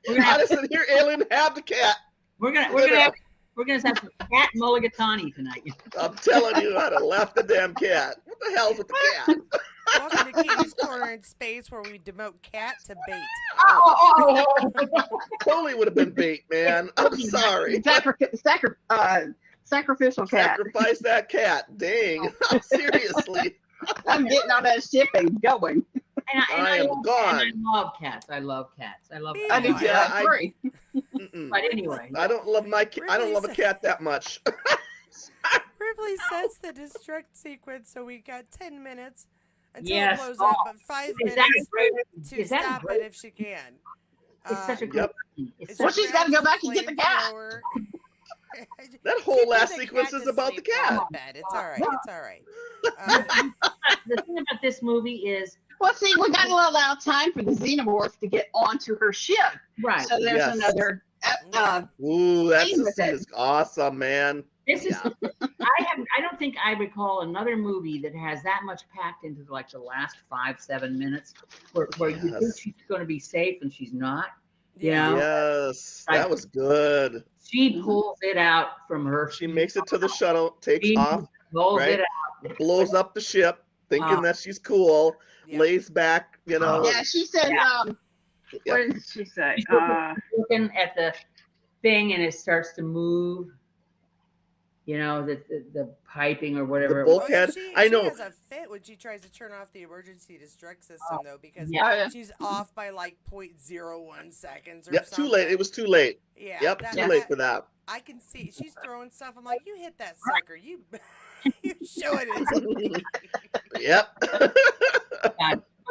We're gonna I'd have, have said, here, alien, have the cat. we're gonna have some cat mulligatawny tonight. I'm telling you, I'd have left the damn cat. What the hell's with the cat? Welcome to Katie's Corner in Space, where we demote cat to bait. Totally would have been bait, man. I'm sorry. sacrificial cat. Sacrifice that cat. Dang. Seriously. I'm getting on that ship and going. I am gone. And I love cats. I love cats. I love. I do Yeah, too. I agree. Mm-mm. But anyway, I don't love I don't love a cat that much. Ripley sets the destruct sequence, so we got 10 minutes until Yes. it blows Oh, up, but 5 is that minutes great? to Is that stop great? it if she can. It's such a good. Yep. It's It's Well, such she's gotta go back and get the cat. flamethrower. That She whole put last the sequence cat is to about the sleep on cat. the bed. It's all right. It's all right. the thing about this movie is Well, see, we got to allow time for the xenomorph to get onto her ship. right. So there's Yes. another. Ooh, that Scene with scene it. is awesome, man. This is. I don't think I recall another movie that has that much packed into like the last 5-7 minutes, where you think Yes. she's going to be safe and she's not. Yeah. Yes, that was good. She pulls it out from her. She makes it to the shuttle, takes She off, pulls right? it out. blows up the ship, thinking that she's cool, Yeah. lays back, you know. Yeah, she said, Yeah. what did she say? She's looking at the thing and it starts to move. You know, the piping or whatever. The it was. bulkhead. She I know. has a fit when she tries to turn off the emergency distract system, though, because Yeah. she's off by like 0.01 seconds or Yeah, something. too late. It was too late. Yeah. Yep, too late for that. I can see she's throwing stuff. I'm like, you hit that sucker. You showing it to me. Yep.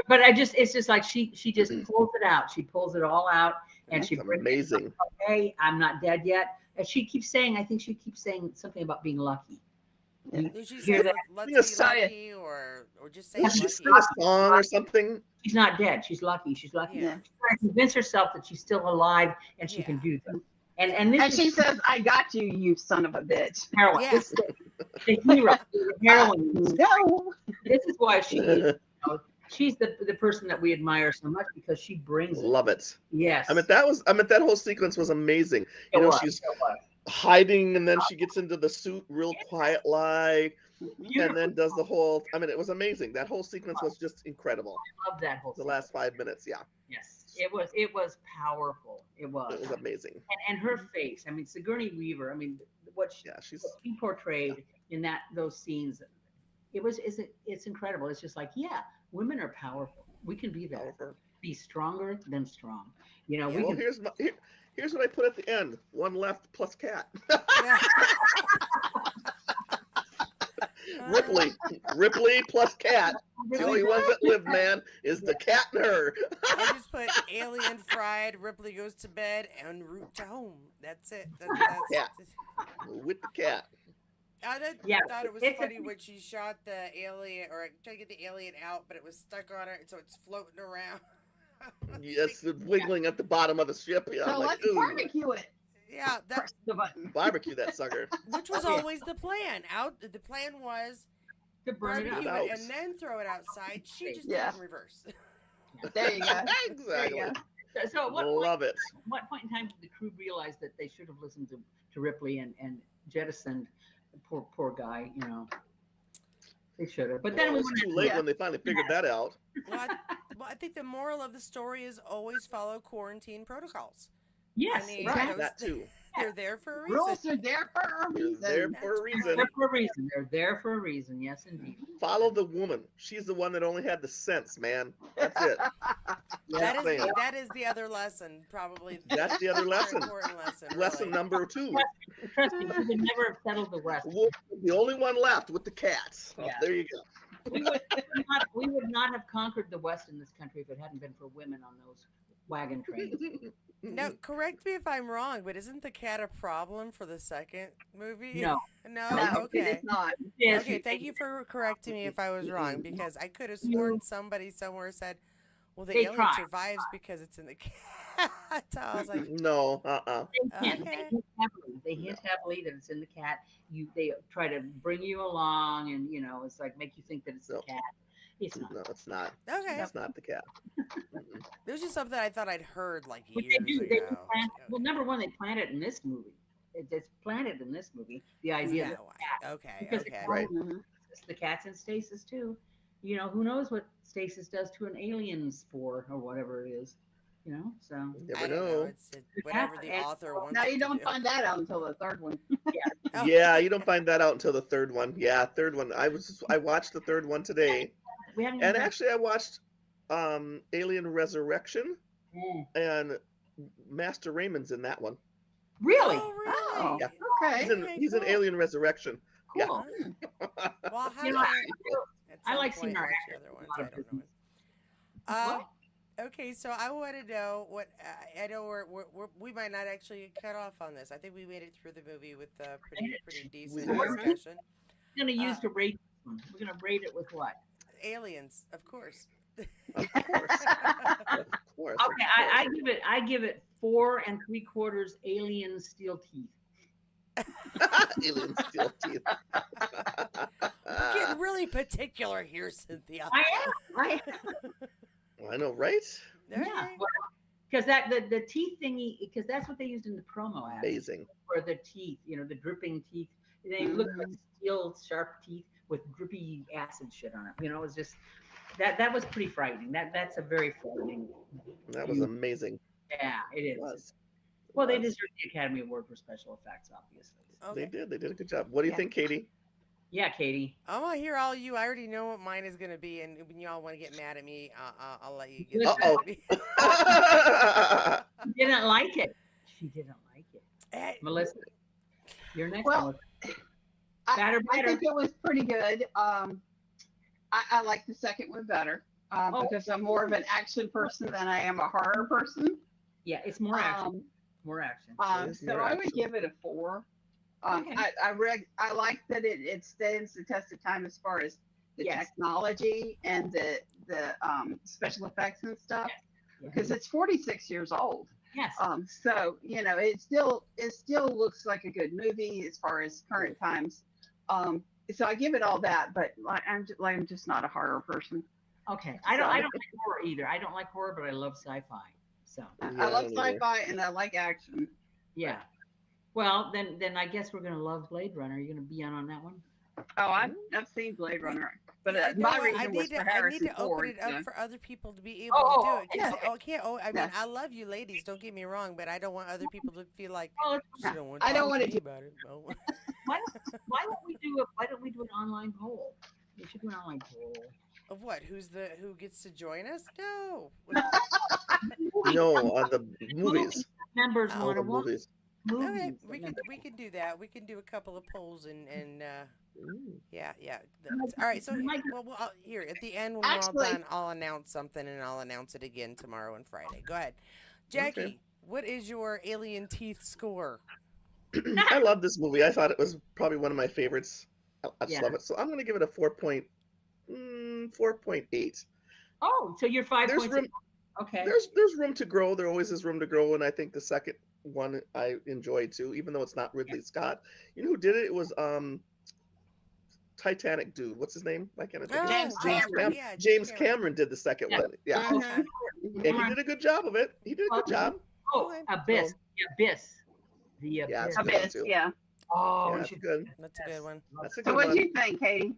But it's just like she just pulls it out. She pulls it all out, and she brings amazing. It up, okay, I'm not dead yet. And she keeps saying, I think she keeps saying something about being lucky. She hear says, that? let's be lucky, or just say Did she lucky. sing a song or something? She's not dead. She's lucky. She's lucky. Yeah. She's trying to convince herself that she's still alive and she can do that. And this And is she says, I got you, you son of a bitch. heroine. Yeah. This is the hero, the heroine. No. This is why she is, she's the person that we admire so much because she brings it. Love it. Yes. I mean, that whole sequence was amazing. You know, she's hiding and then she gets into the suit real quiet like, and then does the whole, I mean, it was amazing. That whole sequence was just incredible. I love that whole The last 5 minutes, yeah. Yes. It was powerful. It was. It was amazing. And her face, I mean, Sigourney Weaver, I mean, what she portrayed in those scenes, it's incredible. It's just like, yeah, women are powerful. We can be that. Be stronger than strong. You know, we Well, can. here's what I put at the end. One left plus cat. Ripley plus cat. The only ones that live, man, is the cat and her. I just put alien fried, Ripley goes to bed, en route to home. That's it. Yeah. With the cat. I thought it was funny when she shot the alien, or tried to get the alien out, but it was stuck on her, and so it's floating around. Yes, wiggling at the bottom of the ship. Yeah, So I'm like, let's ooh, barbecue it. Yeah, Press the button. barbecue that sucker. which was always the plan. The plan was To burn it barbecue up. it and then throw it outside. She just did Yeah. it in reverse. There you go. Exactly. There you go. So at Love it. what point in time did the crew realize that they should have listened to Ripley and jettisoned the poor guy? You know, they should have. But then Well, we it was went too late when they finally figured that out. Well, I think the moral of the story is always follow quarantine protocols. yes, I mean, exactly. That too. They're there for a reason. Rules are there for a You're reason. there for a reason. They're for a reason. They're there for a reason. Yes, indeed. Follow the woman. She's the one that only had the sense, man. That's it. That is the other lesson, probably. That's the other Very lesson. important lesson. Lesson really. number 2. Trust me, we would never have settled the West. The only one left with the cats. Oh, Yeah. there you go. We would not have conquered the West in this country if it hadn't been for women on those wagon trains. Now, correct me if I'm wrong, but isn't the cat a problem for the second movie? No. No? No, it Okay. is not. Yes, Okay, thank you for correcting me if I was wrong, because I could have sworn somebody somewhere said, well, the They alien tried. survives because it's in the cat. I was like, No, They hint, Okay. they hint heavily that it's in the cat. They try to bring you along, and it's like make you think that it's No. the cat. It's not. no, it's not. okay. It's not the cat. It was just something I thought I'd heard like But years they do. They do ago. plant, well, number one, they plant it in this movie. It's planted in this movie. The idea that Okay, because okay. Right. the cat's in stasis too. Who knows what stasis does to an alien spore or whatever it is. So You I never don't know. It's whatever the And- author wants. Now it you to don't do. find that out until the third one. Oh. Yeah, you don't find that out until the third one. Yeah, third one. I watched the third one today, we haven't. and even- actually I watched Alien Resurrection, Mm. and Master Raymond's in that one. Really? Oh, really? Oh, Yeah. okay. He's in Alien Resurrection. Yeah. Cool. Well, how You know, I like seeing seeing our the other ones. a lot I of don't know. What? Okay, so I want to know what I know. We might not actually get cut off on this. I think we made it through the movie with pretty decent did. discussion. We're gonna use to rate this one. We're gonna rate it with what? Aliens, of course. Of course. Of course. Okay, I give it 4 3/4 alien steel teeth. Alien steel teeth. We're getting really particular here, Cynthia. I am. I know, right? Okay. Yeah. Well, because that the teeth thingy, because that's what they used in the promo ads Amazing. for the teeth. You know, the dripping teeth. They look like steel sharp teeth with drippy acid shit on it. You know, it was just that was pretty frightening. That's a very frightening. That was amazing. Yeah, it is. It was. Well, they was. deserve the Academy Award for special effects, obviously. They did. They did a good job. What do you think, Katie? Yeah, Katie. I want to hear all you. I already know what mine is going to be, and when y'all want to get mad at me, I'll let you get Uh-oh. mad at me. She didn't like it. She didn't like it. Eh, Melissa, you're next. Well, Melissa. I Better. think it was pretty good. I like the second one better because I'm more of an action person than I am a horror person. Yeah, it's more action. More action. Yes, So more I would action. give it a 4. Okay. I like that it stands the test of time as far as the Yes. technology and the special effects and stuff Yeah. because it's 46 years old. Yes. So you know it still looks like a good movie as far as current times. So I give it all that, but I'm just not a horror person. Okay. I don't like horror either. I don't like horror, but I love sci-fi. So I Yeah, love I don't either. sci-fi and I like action. yeah. Well, then I guess we're gonna love Blade Runner. Are you gonna be on that one? Oh, I've seen Blade Runner, but you know my what? reason I was need for to Harrison open Ford. it up so. for other people to be able Oh, to do it. 'Cause yeah. I can't. I mean, Yeah. I love you, ladies. Don't get me wrong, but I don't want other people to feel like Oh, she don't want to I don't talk wanna to me do- about it. No. why don't we do an online poll? We should do an online poll. Of what? Who gets to join us? No. No, on the movies. Members Oh, All want the to watch movies. Okay, movies. we can do that. We can do a couple of polls and Ooh. yeah. All right. So here at the end when we're Actually- all done, I'll announce something and I'll announce it again tomorrow and Friday. Go ahead, Jackie. Okay. What is your alien teeth score? I love this movie. I thought it was probably one of my favorites. I just Yeah. love it. So I'm going to give it a 4.8. Oh, so you're 5 There's points. room. Okay. There's room to grow. There always is room to grow, and I think the second one I enjoyed too, even though it's not Ridley Scott. You know who did it? It was Titanic dude. What's his name? Why can't I think of James it? Cameron. Yeah, James Cameron did the second Yeah. one. Yeah, Mhm. and he did a good job of it. He did a good job. Oh, Okay. Abyss. So- The Abyss. The Abyss. Yeah, it's good. Abyss, too. yeah. Oh, Yeah, you that's should good. That's a good one. That's a So good what one. do you think, Katie?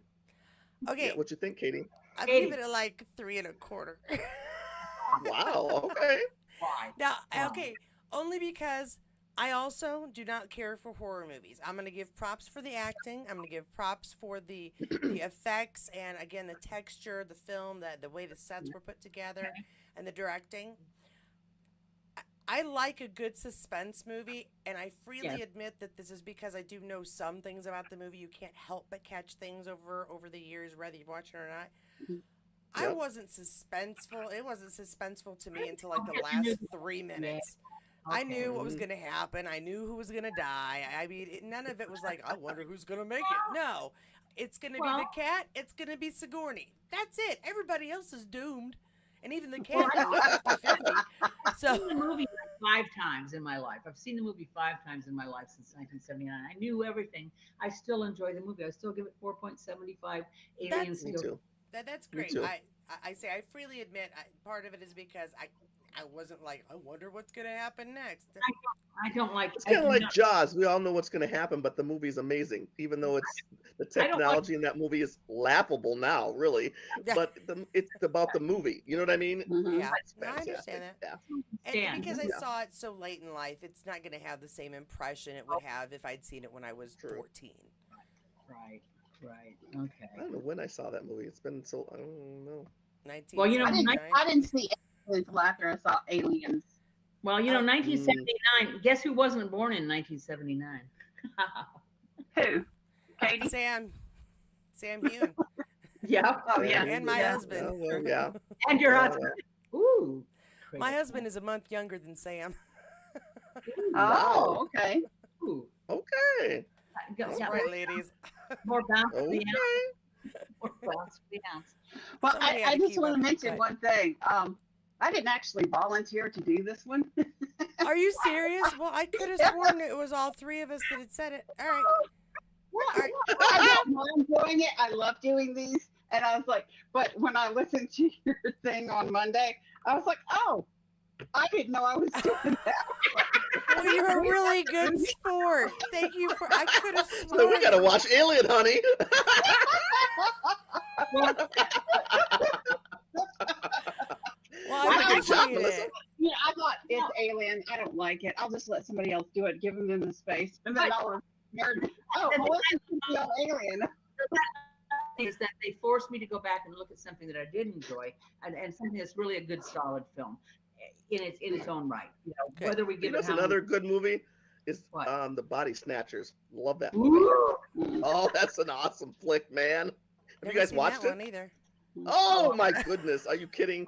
Okay, Yeah, what you think, Katie? I Katie. give it a like 3 1/4. Wow. Okay. Why? Now, Wow. okay, only because I also do not care for horror movies. I'm going to give props for the acting. I'm going to give props for the effects and again the texture, the film, the way the sets were put together, and the directing. I like a good suspense movie, and I freely Yes. admit that this is because I do know some things about the movie. You can't help but catch things over the years, whether you've watched it or not. I Yep. wasn't suspenseful. It wasn't suspenseful to me until like the last 3 minutes. I Okay. knew what was going to happen. I knew who was going to die. I mean, none of it was like, I wonder who's going to make it. No, it's going to be the Well- cat. It's going to be Sigourney. That's it. Everybody else is doomed. And even the cat knows 50-50. I've So, seen the movie like 5 times in my life. I've seen the movie 5 times in my life since 1979. I knew everything. I still enjoy the movie. I still give it 4.75. Aliens That's- Me still. too. that's Me great. too. I say I freely admit part of it is because I wasn't like, I wonder what's going to happen next. I don't like. It's kind I of do like not- Jaws. We all know what's going to happen, but the movie's amazing. Even though it's the I don't like- technology in that movie is laughable now, really. Yeah. But it's about the movie. You know what I mean? Mhm. Yeah, It's no, I understand that. fantastic. Yeah. And Stand. because I Yeah. saw it so late in life, it's not going to have the same impression it would have if I'd seen it when I was True. 14. Right. Okay. I don't know when I saw that movie. It's been so I don't know. 1979. Well, you know, I didn't see Aliens until after I saw Aliens. Well, you know, 1979. Guess who wasn't born in 1979? Who? Katie? Sam Hewn, Yeah. Oh, yeah. and my Yeah. husband. Yeah, well, yeah. And your Yeah, husband. Ooh. My husband is a month younger than Sam. Oh, okay. Ooh. Okay. That's Yeah, right, ladies. more bounce for the Okay. ounce. More bounce for the ounce. Well, Somebody had I to just keep want up. to mention Right. one thing. I didn't actually volunteer to do this one. Are you serious? Well, I could have sworn it was all 3 of us that had said it. All right. I don't mind doing it. I love doing these. And I was like, but when I listened to your thing on Monday, I was like, oh, I didn't know I was doing that. Well, you're a really good sport. Thank you for. I could have sworn. So we gotta watch Alien, honey. Well, What I a good job, appreciate Melissa. it. Yeah, I thought it's Alien. I don't like it. I'll just let somebody else do it. Give them the space, and then I'll nerd. Oh, Melissa's the Alien. Is that they forced me to go back and look at something that I did enjoy, and something that's really a good, solid film in its own right. You know, Okay. whether we You give know, it it's how another good movie is What? The Body Snatchers. Love that movie. Ooh. Oh, that's an awesome flick, man. Have Never you guys seen watched that it? one either. Oh my goodness, are you kidding?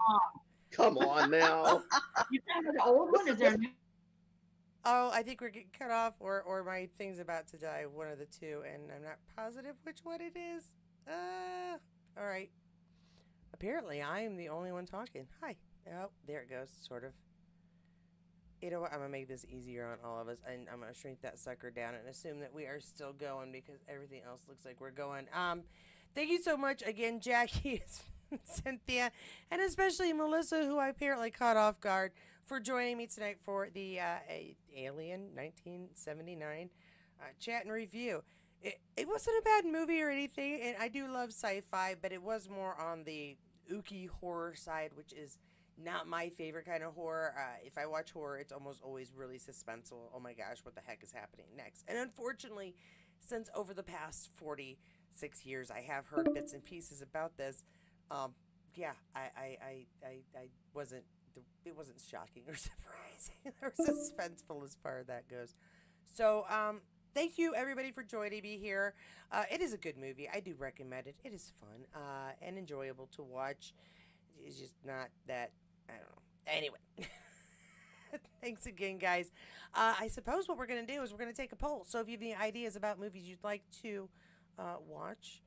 Come on now. You found the old one? Is there a new? Oh, I think we're getting cut off, or my thing's about to die. One of the two, and I'm not positive which one it is. All right. Apparently, I am the only one talking. Hi. Oh, there it goes. Sort of. You know what? I'm gonna make this easier on all of us, and I'm gonna shrink that sucker down and assume that we are still going because everything else looks like we're going. Thank you so much again, Jackie, Cynthia, and especially Melissa, who I apparently caught off guard, for joining me tonight for the Alien 1979 chat and review. It wasn't a bad movie or anything, and I do love sci-fi, but it was more on the ooky horror side, which is not my favorite kind of horror. If I watch horror, it's almost always really suspenseful. Oh my gosh, what the heck is happening next? And unfortunately, since over the past 46 years, I have heard bits and pieces about this. Yeah, I wasn't. It wasn't shocking or surprising or suspenseful as far as that goes. So, thank you everybody for joining me here. It is a good movie. I do recommend it. It is fun and enjoyable to watch. It's just not that, I don't know. Anyway, thanks again, guys. I suppose what we're going to do is we're going to take a poll. So if you have any ideas about movies you'd like to watch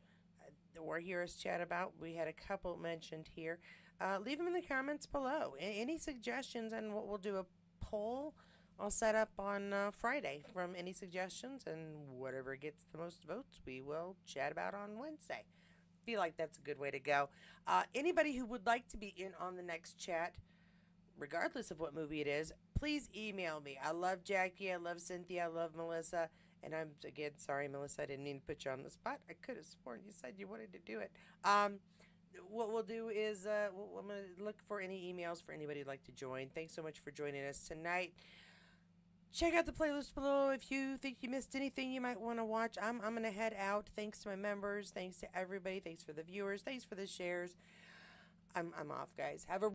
or hear us chat about, we had a couple mentioned here. Leave them in the comments below. Any suggestions, and we'll do a poll I'll set up on Friday from any suggestions, and whatever gets the most votes, we will chat about on Wednesday. Feel like that's a good way to go. Anybody who would like to be in on the next chat, regardless of what movie it is, please email me. I love Jackie, I love Cynthia, I love Melissa, and I'm, again, sorry, Melissa, I didn't mean to put you on the spot. I could have sworn you said you wanted to do it. What we'll do is I'm going to look for any emails for anybody who'd like to join. Thanks so much for joining us tonight. Check out the playlist below if you think you missed anything you might want to watch. I'm going to head out. Thanks to my members. Thanks to everybody. Thanks for the viewers. Thanks for the shares. I'm off, guys. Have a